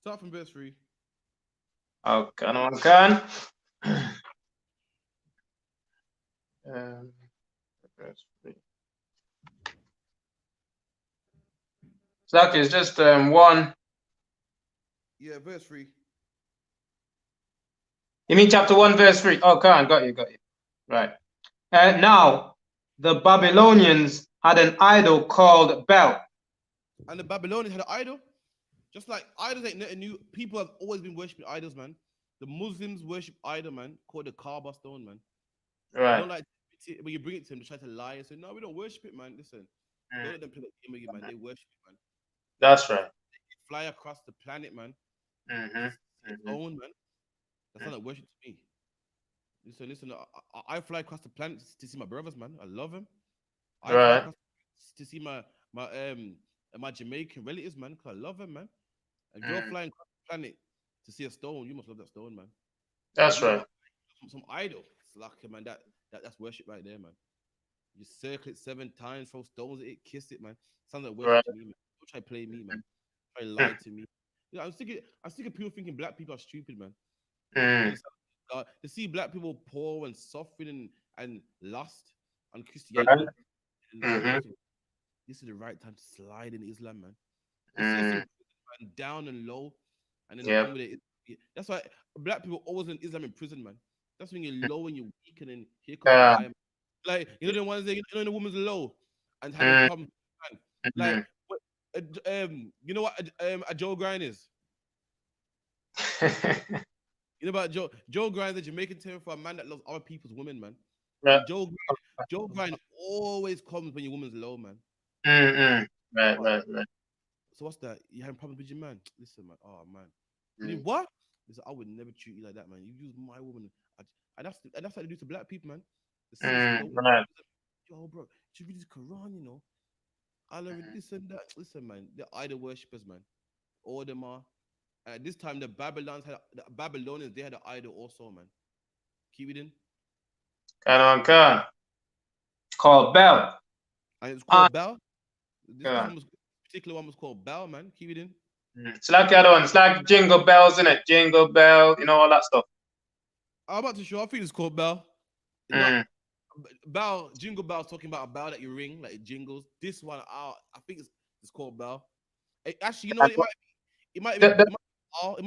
Start from verse 3. Oh, Khan. Verse 3. It's just one. Yeah, verse 3. You mean chapter 1, verse 3? Oh, Khan. Got you. Right. Now, the Babylonians had an idol called Bel. And the Babylonians had an idol. Just like idols ain't nothing new. People have always been worshiping idols, man. The Muslims worship idol, man, called the Kaaba stone, man. Right. Don't like when you bring it to them, they try to lie and say, "No, we don't worship it, man." Listen, don't let them play the game with you, man. They worship it, man. That's right. They fly across the planet, man. Mm-hmm. Own, man. That's not like worship to me. Listen. I fly across the planet to see my brothers, man. I love them. I fly across to see my Jamaican relatives, man. Cause I love them, man. If you're flying across the planet to see a stone, you must love that stone, man. That's right. Some idol. It's like, man, that's worship right there, man. You circle it 7 times, throw stones at it, kiss it, man. Sounds like worship to me, man. Don't try to play me, man. Try to lie to me. I'm sick of people thinking black people are stupid, man. To see black people poor and suffering and lost on Christianity. This is the right time to slide in Islam, man. Man, down and low, and then the with it. That's why black people always in Islam in prison, man. That's when you're low and you're weak, and then here comes the guy, man. Like the ones that the woman's low and having problems, man. Like you know what a Joe Grind is? You know about Joe Grind, the Jamaican term for a man that loves other people's women, man. Right. Joe Grind always comes when your woman's low, man. Right. So what's that? You having problems with your man? Listen, man. Oh man. You what? Listen, I would never treat you like that, man. You use my woman. And that's what they do to black people, man. Yo, bro, you read this Quran, you know. I love this and that. Listen, man, they're idol worshippers, man. All them are. At this time, the Babylonians, they had an idol also, man. Keep it in. Called Bel. And it's called Bel. This particular one was called Bel, man. Keep it in. It's like the other one. It's like Jingle Bells, isn't it? Jingle Bell, all that stuff. I'm about to show. I think it's called Bell. Bell, Jingle Bell's talking about a bell that you ring, like it jingles. This one, I think it's called Bell. Actually, you know what? It might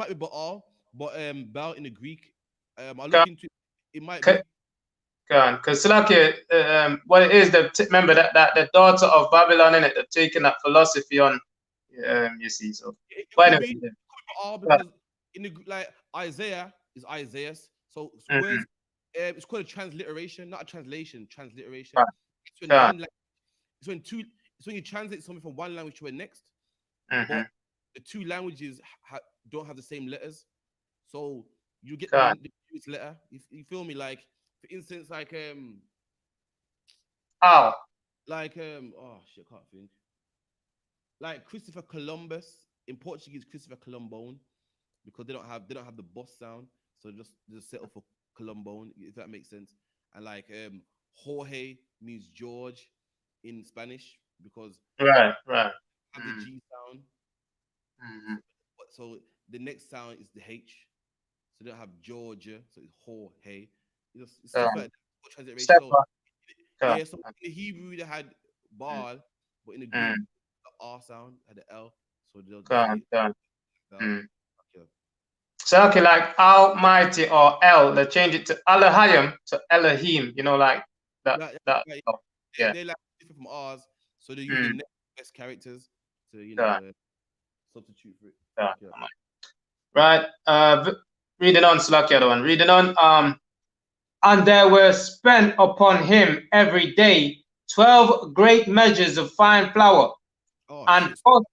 be Baal, but Bell in the Greek. I'll look into it. It might be. Because what it is, remember that the daughter of Babylon, in it, they're taking that philosophy on. You see, so. Anyway, because in the like Isaiah is Isaiah's, so words. It's called a transliteration, not a translation. Transliteration. It's when you translate something from one language to the next, but the two languages don't have the same letters, so you get the letter. You feel me? Like, for instance, like oh shit, I can't think. Like Christopher Columbus in Portuguese, Christopher Colombone, because they don't have the boss sound, so just settle for Colombone, if that makes sense. And like Jorge means George in Spanish because right have the G sound. So the next sound is the H. So they don't have Georgia, so it's Jorge. It's stuff like that. So in the Hebrew they had Baal, but in the Greek the R sound had the L. So they'll So okay, like Almighty or El, they change it to Elohim to Elohim. You know, like that. Like, That. like, Oh, yeah. they're like different from ours, so they use the Mm. next best characters to Yeah. substitute for it. Yeah. Yeah. Right. Reading on, Slacky, other one. Reading on. And there were spent upon him every day 12 great measures of fine flour, Oh and shit! 40.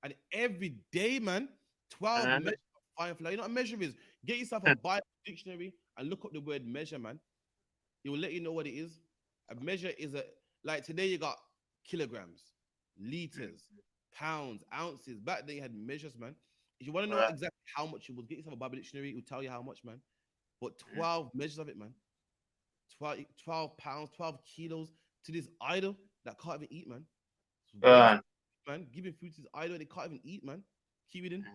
And every day, man, 12 measures of fine flour. You know what a measure is? Get yourself a Bible dictionary and look up the word measure, man. It will let you know what it is. A measure is like today you got kilograms, liters, pounds, ounces. Back then you had measures, man. If you want to know exactly how much it was, get yourself a Bible dictionary. It will tell you how much, man. But 12 measures of it, man. 12 pounds, 12 kilos to this idol that can't even eat, man. Man, giving food to this idol they can't even eat, man. Keep it in.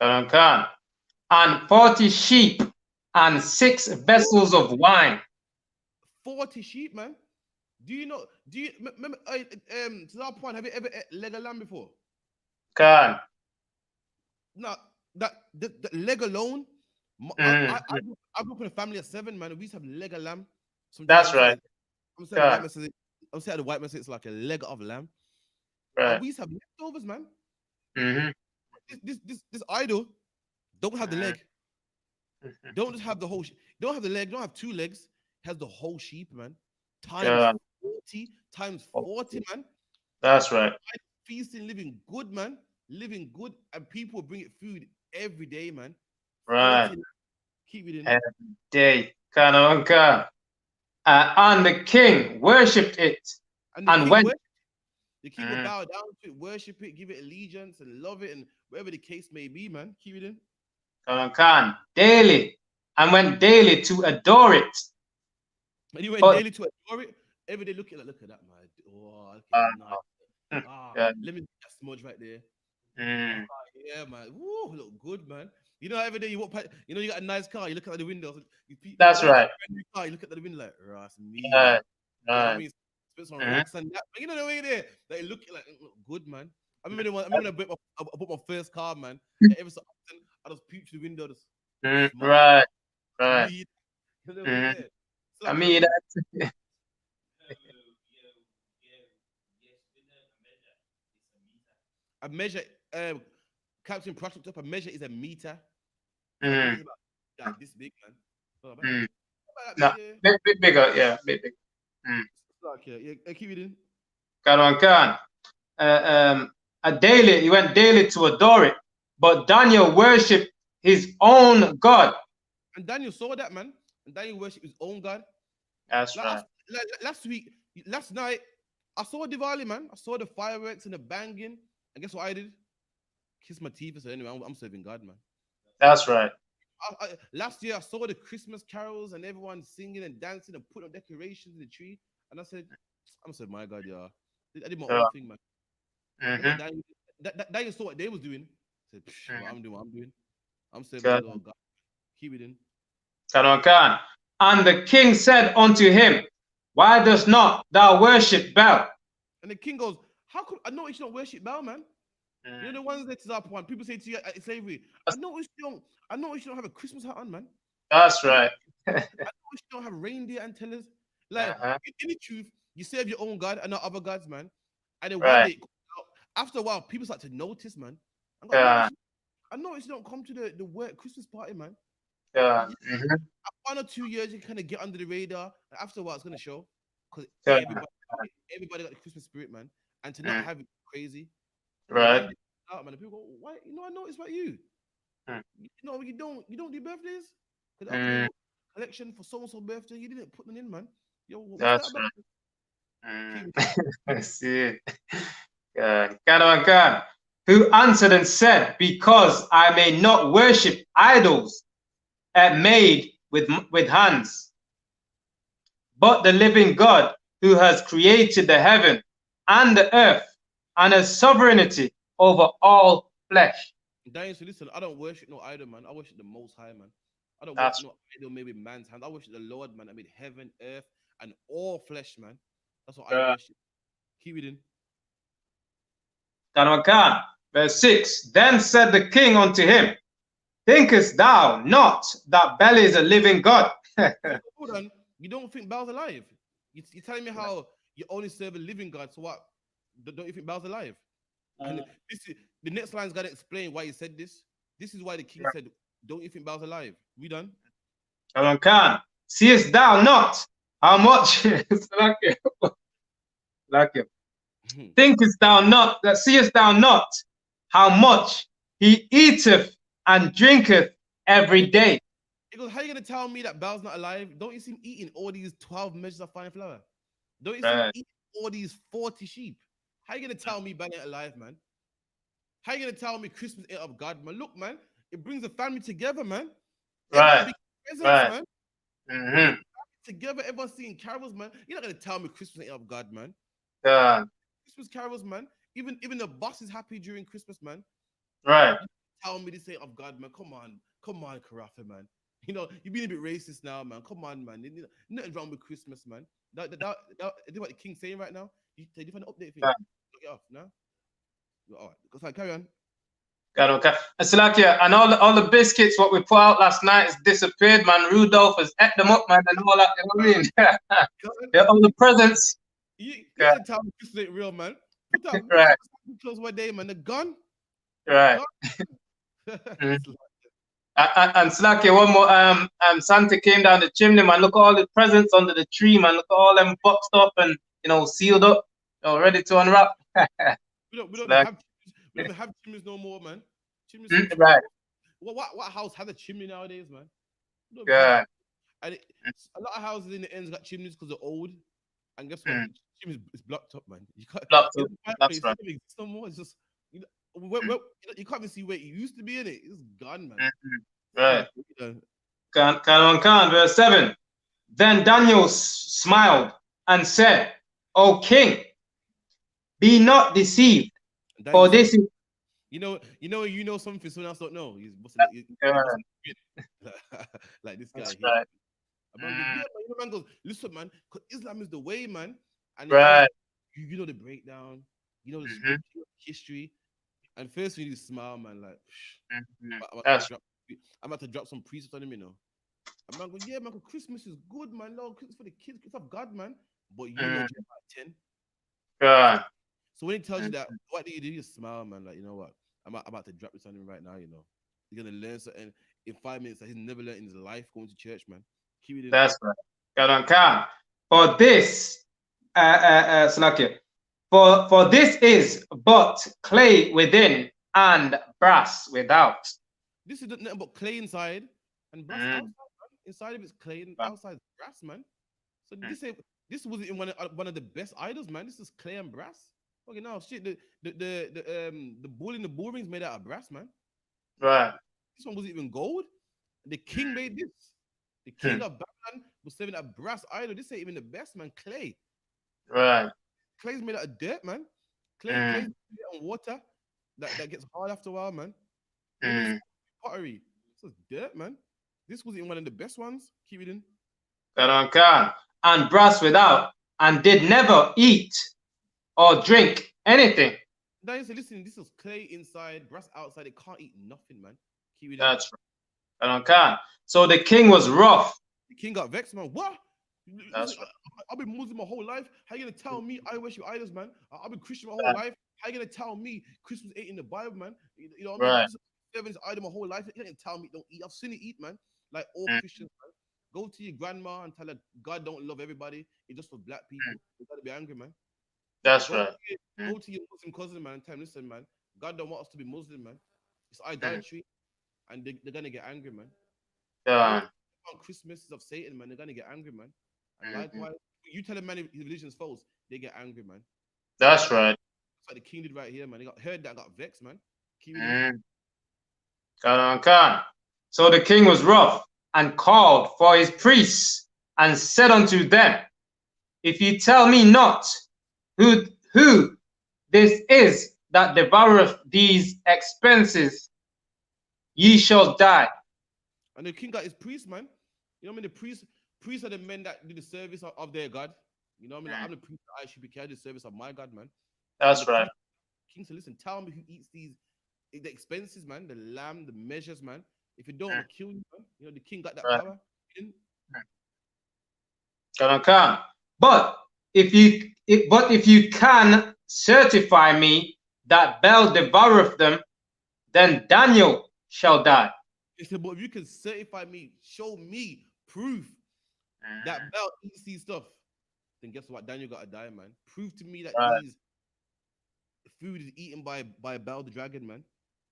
And 40 sheep and 6 vessels of wine. 40 sheep, man. Do you remember to that point, have you ever ate leg of lamb before? God. No, the leg alone. I grew up in a family of 7, man. We used to have leg of lamb. That's right. I'm saying the white man says it's like a leg of lamb. Right. And we used to have leftovers, man. Mm-hmm. This idol don't have the leg. Don't just have the whole. Don't have the leg. Don't have 2 legs. Has the whole sheep, man. Times 40, man. That's right. Feasting, living good, man. Living good, and people bring it food every day, man. Right. 40, keep it in. Every day. And the king worshipped it. And when the king would bow down to it, worship it, give it allegiance, and love it, and whatever the case may be, man. Keep it in. Daily. And went daily to adore it. And he went daily to adore it. Every day, look at that, man. Oh, look at that. Nice. Let me get that smudge right there. Yeah, man. Woo, look good, man. You know, every day you walk past, you know, you got a nice car, you look at the windows. That's right. New car, you look at the window like, Ross, me. Right. You know what I mean? Spit some rocks and that. You know the way there, they look like good, man. I remember when I bought my first car, man. Every so often, I just peep through the window. Right. You know I mean, that. A measure, Captain Crush looked up. A measure is a meter. Like this big, man. No, bit bigger, yeah, bit big. Okay, yeah, keep it in. He went daily to adore it, but Daniel worshipped his own God. And Daniel saw that, man. And Daniel worshipped his own God. That's right. Last night, I saw Diwali, man. I saw the fireworks and the banging. And guess what I did? Kiss my teeth. So anyway, I'm serving God, man. That's right. Last year, I saw the Christmas carols and everyone singing and dancing and putting up decorations in the tree. And I said, I'm serving my God, yeah. I did my own thing, man. Daniel saw what they was doing. I said, what I'm doing. I'm serving the Lord God. Keep it in. And the king said unto him, why does not thou worship Baal? And the king goes, how could I know you don't worship Baal, man? You know the ones that's up one. People say to you at slavery, I know you don't have a Christmas hat on, man. That's right. I know you don't have reindeer antennas. Like in the truth, you serve your own God and not other gods, man. And then one day, after a while, people start to notice, man. I noticed you don't come to the work Christmas party, man. After 1 or 2 years, you kind of get under the radar. And after a while, it's gonna show because everybody got the Christmas spirit, man. And to not have it crazy, right? Out, man. People go, why? You know, I noticed about you. You know, you don't do birthdays. Because collection for so and so birthday, you didn't put them in, man. Yo, what's that's that right. See, God, who answered and said, because I may not worship idols made with hands, but the living God who has created the heaven and the earth and has sovereignty over all flesh. Daniel, so listen, I don't worship no idol, man. I worship the Most High, man. I don't worship no idol made with man's hand. I worship the Lord, man. I made heaven, earth, and all flesh, man. That's what I worship. Keep it in. Verse 6. Then said the king unto him, Thinkest thou not that Bel is a living God? Hold on. You don't think Baal's alive? You're telling me how you only serve a living God. So what? Don't you think Baal's alive? And this is, the next line's got to explain why he said this. This is why the king said, "Don't you think Baal's alive?" We done. Khan, seest thou not how much? Like it. Thinkest thou not that seest thou not how much he eateth and drinketh every day? He goes, "How you gonna tell me that Baal's not alive? Don't you see him eating all these 12 measures of fine flour? Don't you see him eating all these 40 sheep? How you gonna tell me Baal ain't alive, man? How you gonna tell me Christmas ain't of God, man? Look, man, it brings the family together, man. Everyone be presents, man. Together, everyone's seeing carols, man. You're not gonna tell me Christmas ain't of God, man. Christmas carols, man. Even the boss is happy during Christmas, man. Right. You tell me this ain't of God, man. Come on, Karafa, man. You know, you're being a bit racist now, man. Come on, man. Nothing wrong with Christmas, man. That what the king's saying right now. You find an update for you. Look it off now. All right, go ahead, carry on. Okay. It's like, yeah, and all the biscuits what we put out last night has disappeared, man. Rudolph has ate them up, man, and all that. You know what I mean? Yeah, all the presents. You gotta tell me Christmas ain't real, man. Put out right. Close one day, man. The gun. Right. And Slacky, one more. Santa came down the chimney, man. Look at all the presents under the tree, man. Look at all them boxed up and sealed up, ready to unwrap. we don't have chimneys no more, man. Chimneys. Right. What house has a chimney nowadays, man? Yeah. And a lot of houses in the ends got chimneys because they're old. And guess what? Chimneys is blocked up, man. You can't. Blocked up. That's right. It no more. It's just you can't even see where it used to be in it. It's gone, man. Right. Verse 7. Then Daniel smiled and said, "O king, be not deceived, for this is." You know something someone else don't know. He's like this guy. That's here. right. Man goes, listen, man, because Islam is the way, man. And right. You know the breakdown, you know the history. And first you need to smile, man. Like, I'm about to drop some precepts on him, you know. And man goes, yeah, man, Christmas is good, man. No, Christmas for the kids, it's of God, man. But you know Jeremiah 10. Right. So when he tells you that, what do? You just smile, man. Like, you know what? I'm about to drop this on him right now, you know. He's gonna learn something in 5 minutes that he's never learned in his life going to church, man. Keep it in. That's right. God on calm. For this, Slakia, for this is but clay within and brass without. This is nothing but clay inside and brass outside, man. Inside of it's clay and outside is brass, man. So this wasn't in one of the best idols, man. This is clay and brass. Okay, now shit. The bull in the bull ring's made out of brass, man. Right. This one wasn't even gold. The king made this. The king of Babylon was serving a brass idol. This ain't even the best, man. Clay. Right. Clay's made out of dirt, man. Clay's made out of water that gets hard after a while, man. Pottery. This is dirt, man. This wasn't one of the best ones. Keep it in. And brass without, and did never eat or drink anything. Now you say, listen, this is clay inside, brass outside. It can't eat nothing, man. Keep it in. That's right. So the king was rough. The king got vexed, man. What? That's right. I've been Muslim my whole life. How you gonna tell me I worship idols, man? I've been Christian my whole life. How you gonna tell me Christmas ain't in the Bible, man? You know what I mean? Servants idol my whole life. You can't tell me don't eat. I've seen it eat, man. Like all Christians, man. Go to your grandma and tell her God don't love everybody. It's just for black people. You gotta be angry, man. That's right. Go to your Muslim cousin, man, and tell him, listen, man, God don't want us to be Muslim, man. It's idolatry, and they're gonna get angry, man. Yeah. On Christmas of Satan, man, they're gonna get angry, man. And likewise, you tell a man his religion is false, they get angry, man. That's right. That's what the king did right here, man. He got vexed, man. So the king was rough and called for his priests and said unto them, if you tell me not who this is that devoureth these expenses, ye shall die. And the king got his priests, man. You know what I mean? The priests are the men that do the service of their God. You know what I mean? Like, I'm the priest of I.S.U.P.K, I do the service of my God, man. That's right. King said, listen, tell me who eats the expenses, man, the lamb, the measures, man. If you don't, I'm gonna kill you, man. You know, the king got that Right. power. Can. But if you can certify me that Bel devoureth them, then Daniel shall die. He said, but if you can certify me, show me proof that Bel eats these stuff, then guess what? Daniel gotta die, man. Prove to me that Right. these food is eaten by Bel the dragon, man.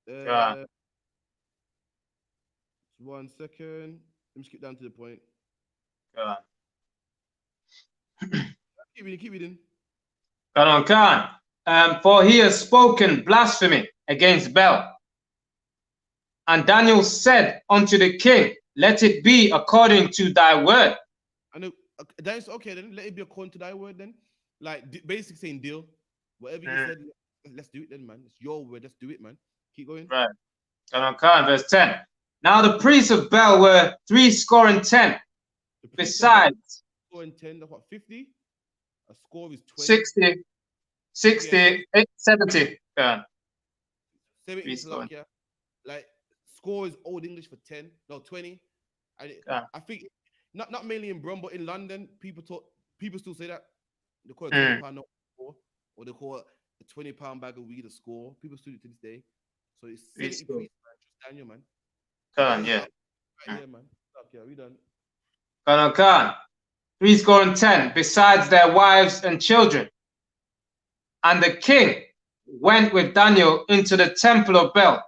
Right. 1 second. Let me skip down to the point. Right. Keep reading. Can. For he has spoken blasphemy against Bel. And Daniel said unto the king, let it be according to thy word. I know. That's okay. Then let it be according to thy word. Then, like basically saying deal. Whatever you said, let's do it. Then, man. It's your word. Let's do it, man. Keep going. Right. Can. Verse 10. Now the priests of Bel were 70. Besides, score in 10. That's what 50. A score is 20. 60, 60, 70. Can. 70 is like, yeah. Like score is Old English for 10. No, 20. I think not mainly in Brum, but in London, people still say that. They call it £20 note score, or they call it a £20 bag of weed a score. People still do it to this day. So it's 70 priests, man. Just Daniel, man. Can, yeah. Right here, man. Okay, we done. Can. 70, besides their wives and children. And the king went with Daniel into the temple of Bel.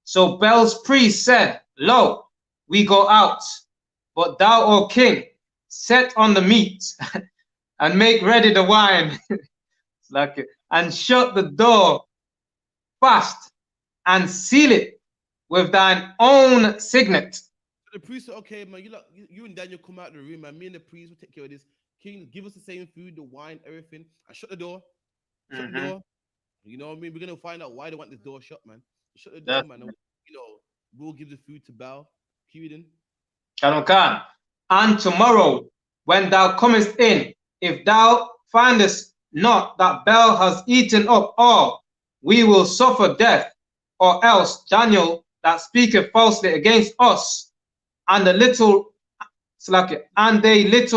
So Bel's priest said, lo, we go out, but thou, O king, set on the meat and make ready the wine, and shut the door fast and seal it with thine own signet. The priest said, okay, man, you and Daniel come out of the room, man. Me and the priest will take care of this. King, give us the same food, the wine, everything, and shut the door. Shut the door. You know what I mean? We're gonna find out why they want this door shut, man. Shut the door, man. And, we'll give the food to Bel. Keep it in. Can. And tomorrow, when thou comest in, if thou findest not that Bel has eaten up all, we will suffer death, or else Daniel that speaketh falsely against us, and they little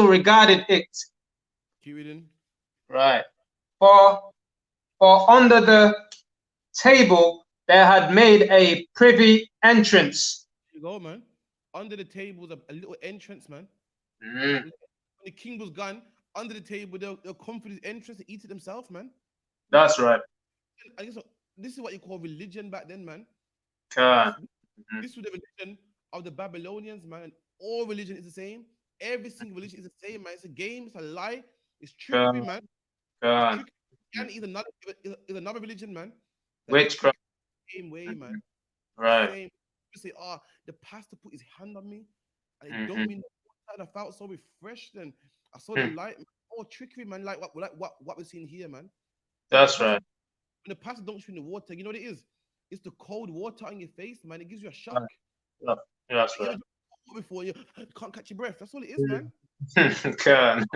regarded it. Keep it in. Right. For under the table there had made a privy entrance. There you go, man. Under the table was a little entrance, man. When the king was gone, under the table, they'll come for this entrance and eat it themselves, man. That's right. I guess this is what you call religion back then, man. This was the religion of the Babylonians, man. And all religion is the same. Every single religion is the same, man. It's a game, it's a lie, it's trickery, man. Christianity is another religion, man. Witchcraft. Same way, man. Right. Same. You say, the pastor put his hand on me, and it don't mean that I felt so refreshed, and I saw the light. Man. Oh, trickery, man. Like what we're seeing here, man. That's right. When the pastor dunks you in the water, you know what it is? It's the cold water on your face, man. It gives you a shock. Yeah, that's right. Before you can't catch your breath. That's all it is, man. Can.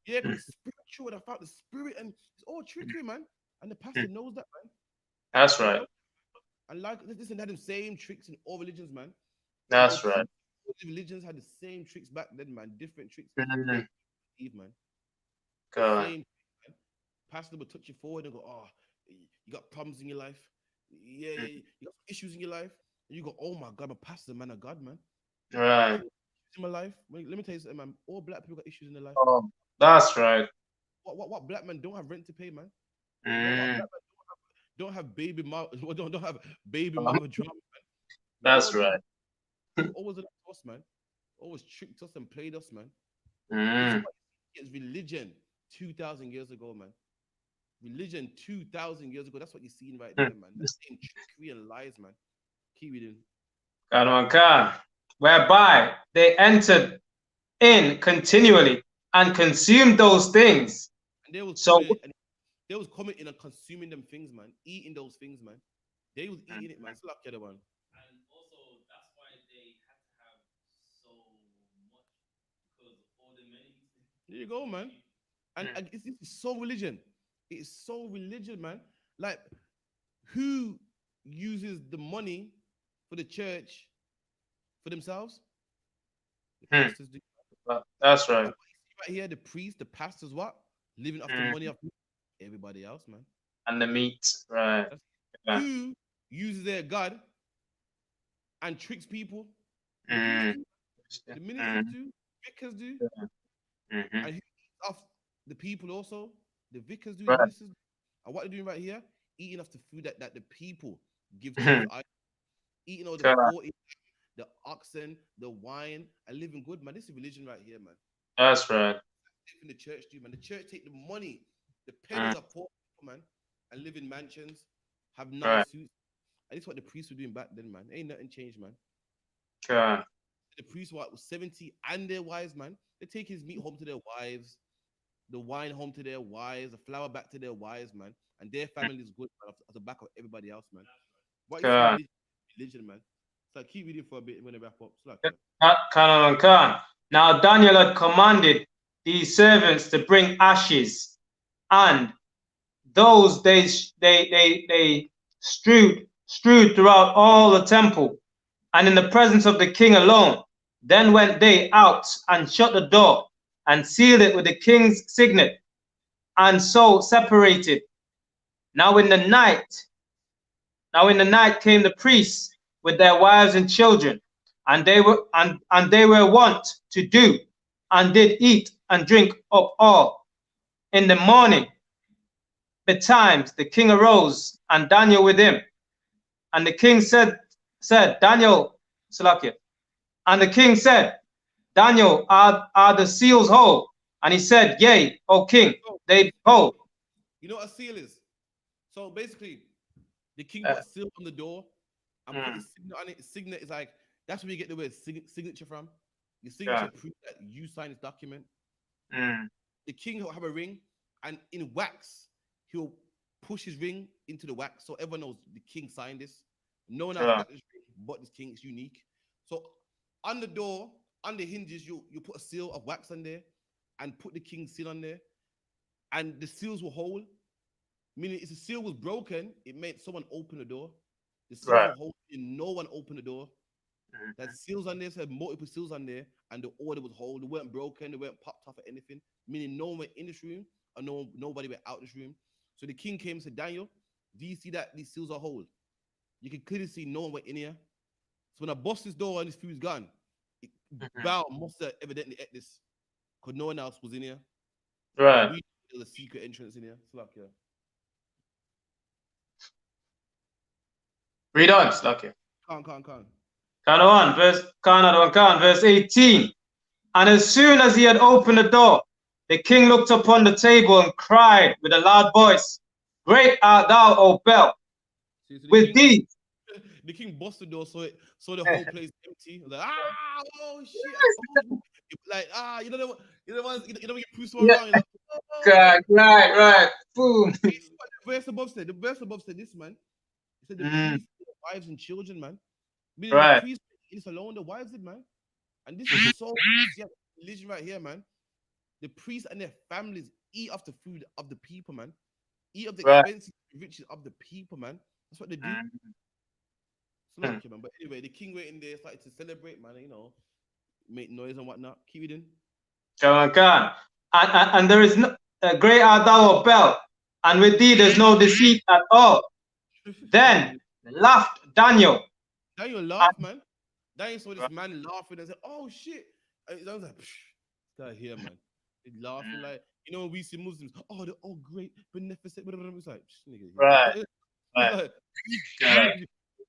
Yeah, it's spiritual. And I felt the spirit, and it's all trickery, man. And the pastor knows that, man. That's right. And like this and had the same tricks in all religions, man. That's right. All the religions had the same tricks back then, man. Different tricks. Eve, man. God. Same, man. Pastor would touch you forward and go, you got problems in your life. Yeah, you got issues in your life. And you go, oh my God, I'm a pastor, man of God, man. Right. In my life, let me tell you something, man. All black people got issues in their life. Oh, that's right. What black men don't have rent to pay, man? What black men don't have baby mother, don't have baby mother drama, man. That's right. Always lied to us, man. Always tricked us and played us, man. It's religion 2,000 years ago, man. Religion 2,000 years ago. That's what you're seeing right there, man. That same trickery and lies, man. Keep reading. Whereby they entered in continually and consumed those things. And they was coming in and consuming them things, man. Eating those things, man. They was eating it, man. It's like the other one. And also, that's why they had to have so much, because all the money. There you go, man. And it's so religion. It's so religion, man. Like, who uses the money for the church for themselves. The Hmm. pastors do. That's And right. what you see right here, the priests, the pastors, what? Living off the Mm. money of everybody else, man. And the meat, right? That's- Yeah. Who uses their God and tricks people? The priests Mm. do. The ministers Mm. do. Vicars do. Mm-hmm. And who eats off the people also? The vicars do, the Right. ministers do. And what they're doing right here, eating off the food that the people give to Mhm. these idols, eating all the Correct. 40, the oxen, the wine, and living good, man. This is religion right here, man. That's right. In the church do, man. The church take the money, the pennies Mm. of poor people, man, and live in mansions, have nice Right. suits. And this is what the priests were doing back then, man. Ain't nothing changed, man. Correct. The priests were 70 and their wives, man. They take his meat home to their wives, the wine home to their wives, the flour back to their wives, man. And their family is good, man, at the back of everybody else, man. What you see Correct. religion, man. So keep reading for a bit. I'm gonna wrap up. So like, Khan. Now Daniel had commanded these servants to bring ashes, and those they strewed throughout all the temple, and in the presence of the king alone. Then went they out and shut the door and sealed it with the king's signet, and so separated. Now in the night, came the priests with their wives and children, and they were wont to do, and did eat and drink up all. In the morning betimes the king arose, and Daniel with him. And the king said, Daniel, Salakia. And the king said, Daniel, are the seals whole? And he said, Yea, O king, they be whole. you know what a seal is? So basically, the king put a seal on the door and put his signet on it. His signet is like, that's where you get the word signature from. Your signature proves that you signed this document. The king will have a ring, and in wax, he'll push his ring into the wax so everyone knows the king signed this. No one else got this ring but this king. It's unique. So on the door, on the hinges, you put a seal of wax on there and put the king's seal on there. And the seals will hold. Meaning, if the seal was broken, it meant someone opened the door. The seals were holding, and no one opened the door. That seals on there said multiple seals on there, and the order was whole. They weren't broken, they weren't popped off or anything. Meaning, no one went in this room, or nobody went out this room. So the king came and said, Daniel, do you see that these seals are whole? You can clearly see no one went in here. So when I bust this door and this food's gone, Bow must have evidently ate this, because no one else was in here. Right. There's a secret entrance in here. It's like, yeah. Read on, Salakia. Can. Verse 18. And as soon as he had opened the door, the king looked upon the table and cried with a loud voice, Great art thou, O Bel, with thee. The king busted the door, so the whole place empty. Like, oh shit! Like, you know what? You know when you prove someone wrong. You're like, Right. Boom. The verse above said this, man. It said the priests, wives and children, man. Meaning the priests is alone, the wives did, man. And this is so religion right here, man. The priests and their families eat off the food of the people, man. Eat of the expenses, riches of the people, man. That's what they do. So like, man. But anyway, the king went in there, started to celebrate, man. You know, make noise and whatnot. Keep it in. And there is no great art thou, O Bel, and with thee there's no deceit at all. Then laughed Daniel. Daniel laughed, man. Daniel saw this man laughing and said, "Oh shit!" And I was like, "This guy here, man." He's laughing like, you know, when we see Muslims, oh, they're all great, beneficent. It's like, nigga, Right.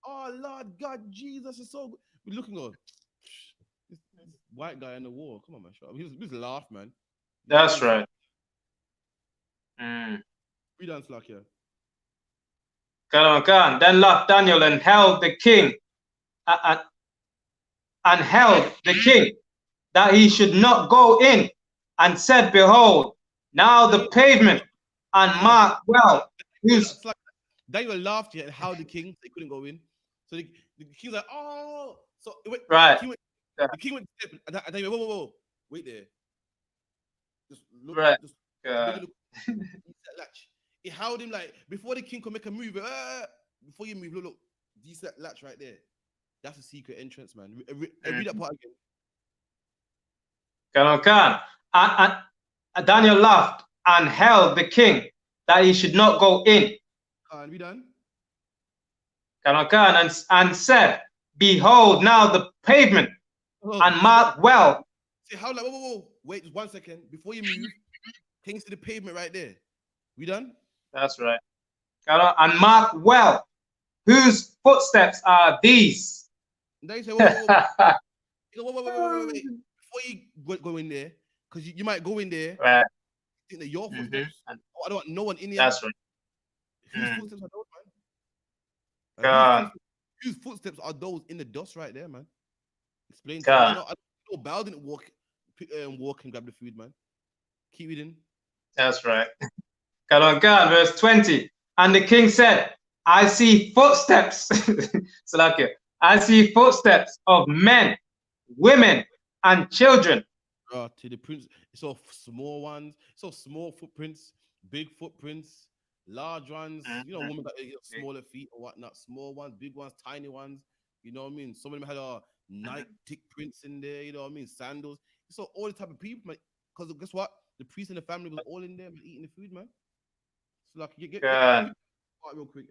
Oh Lord God, Jesus is so good. We're looking on this white guy on the wall. Come on, man, shut up. We just laugh, man. That's right. We dance like here. Then laughed Daniel and held the king, that he should not go in, and said, Behold, now the pavement and mark well. Like Daniel laughed here and how the king they couldn't go in. So the king's like, oh, so it went, right. The king went to step, and Daniel went, whoa, wait there. Just look, right. Just look. Latch. He held him like before the king could make a move. Before you move, look, this latch right there. That's a secret entrance, man. Read that part again. Khan. And Daniel laughed and held the king that he should not go in. We done? Khan, and said, behold now the pavement, and mark well. Say how like whoa. Wait just 1 second. Before you move, can you see the pavement right there? We done? That's right. And mark well whose footsteps are these. And then you say, whoa. Wait. Before you go in there, because you might go in there, Right. think that your footsteps. I don't want no one in here. That's right. Whose footsteps are those, man? God. Whose footsteps are those in the dust right there, man? Explain to God. me. I know Bal didn't walk and grab the food, man. Keep reading. That's right. God, verse 20. And the king said, I see footsteps. Salakia. I see footsteps of men, women, and children. To the prince, it's all small ones, it's all small footprints, big footprints, large ones. You know, women got smaller feet or whatnot, small ones, big ones, tiny ones. You know what I mean? Some of them had Nike tick prints in there. You know what I mean? Sandals. So all the type of people, man. Because guess what? The priest and the family was all in there, man, eating the food, man. So like, get real quick.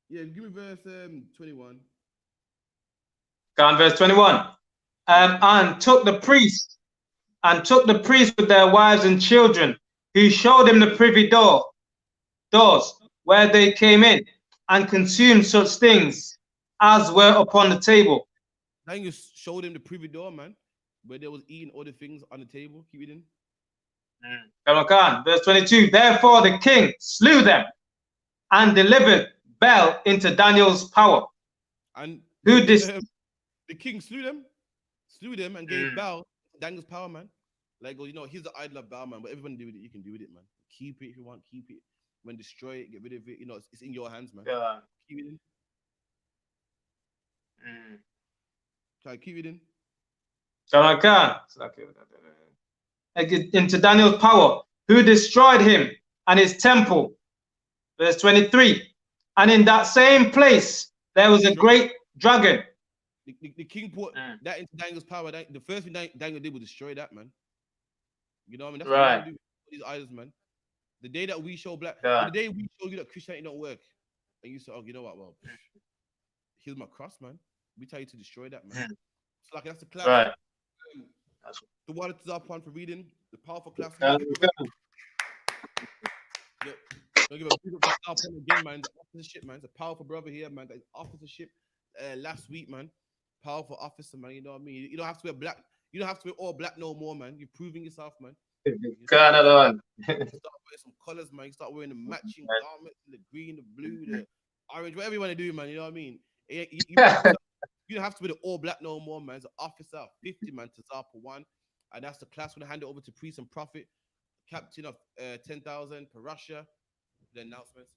Yeah, give me verse 21. Verse 21. And took the priest with their wives and children, who showed him the privy doors where they came in, and consumed such things as were upon the table. Then you showed him the privy door, man, where they was eating all the things on the table. Keep reading. Verse 22. Therefore the king slew them and delivered Bel into Daniel's power. And who the king slew them and gave Bel Daniel's power, man. Like, you know, he's the idol of Bel, man. But everyone do with it, you can do with it, man. Keep it if you want, keep it. When destroy it, get rid of it. You know, it's in your hands, man. Yeah. Keep it in. Try keep it in. Into Daniel's power, who destroyed him and his temple. Verse 23. And in that same place there was a great dragon. The king put that into Daniel's power. The first thing Daniel did was destroy that, man. You know what I mean? That's what we do with these idols, man. The day that we show the day we show you that Christianity don't work, and you say, oh, you know what? Well, here's my cross, man. We tell you to destroy that, man. So like that's the class. Right. The one is up on for reading. The powerful class. Don't give a big up again, man. The officership, man. It's a powerful brother here, man. Got his officership last week, man. Powerful officer, man. You know what I mean? You don't have to wear black. You don't have to wear all black no more, man. You're proving yourself, man. God alone. Start wearing some colors, man. You start wearing the matching garments, the green, the blue, the orange, whatever you want to do, man. You know what I mean? You don't have to wear the all black no more, man. It's an officer, 50, man, to Zappa 1. And that's the class. When I hand it over to priest and prophet, captain of 10,000 per Russia. The announcements.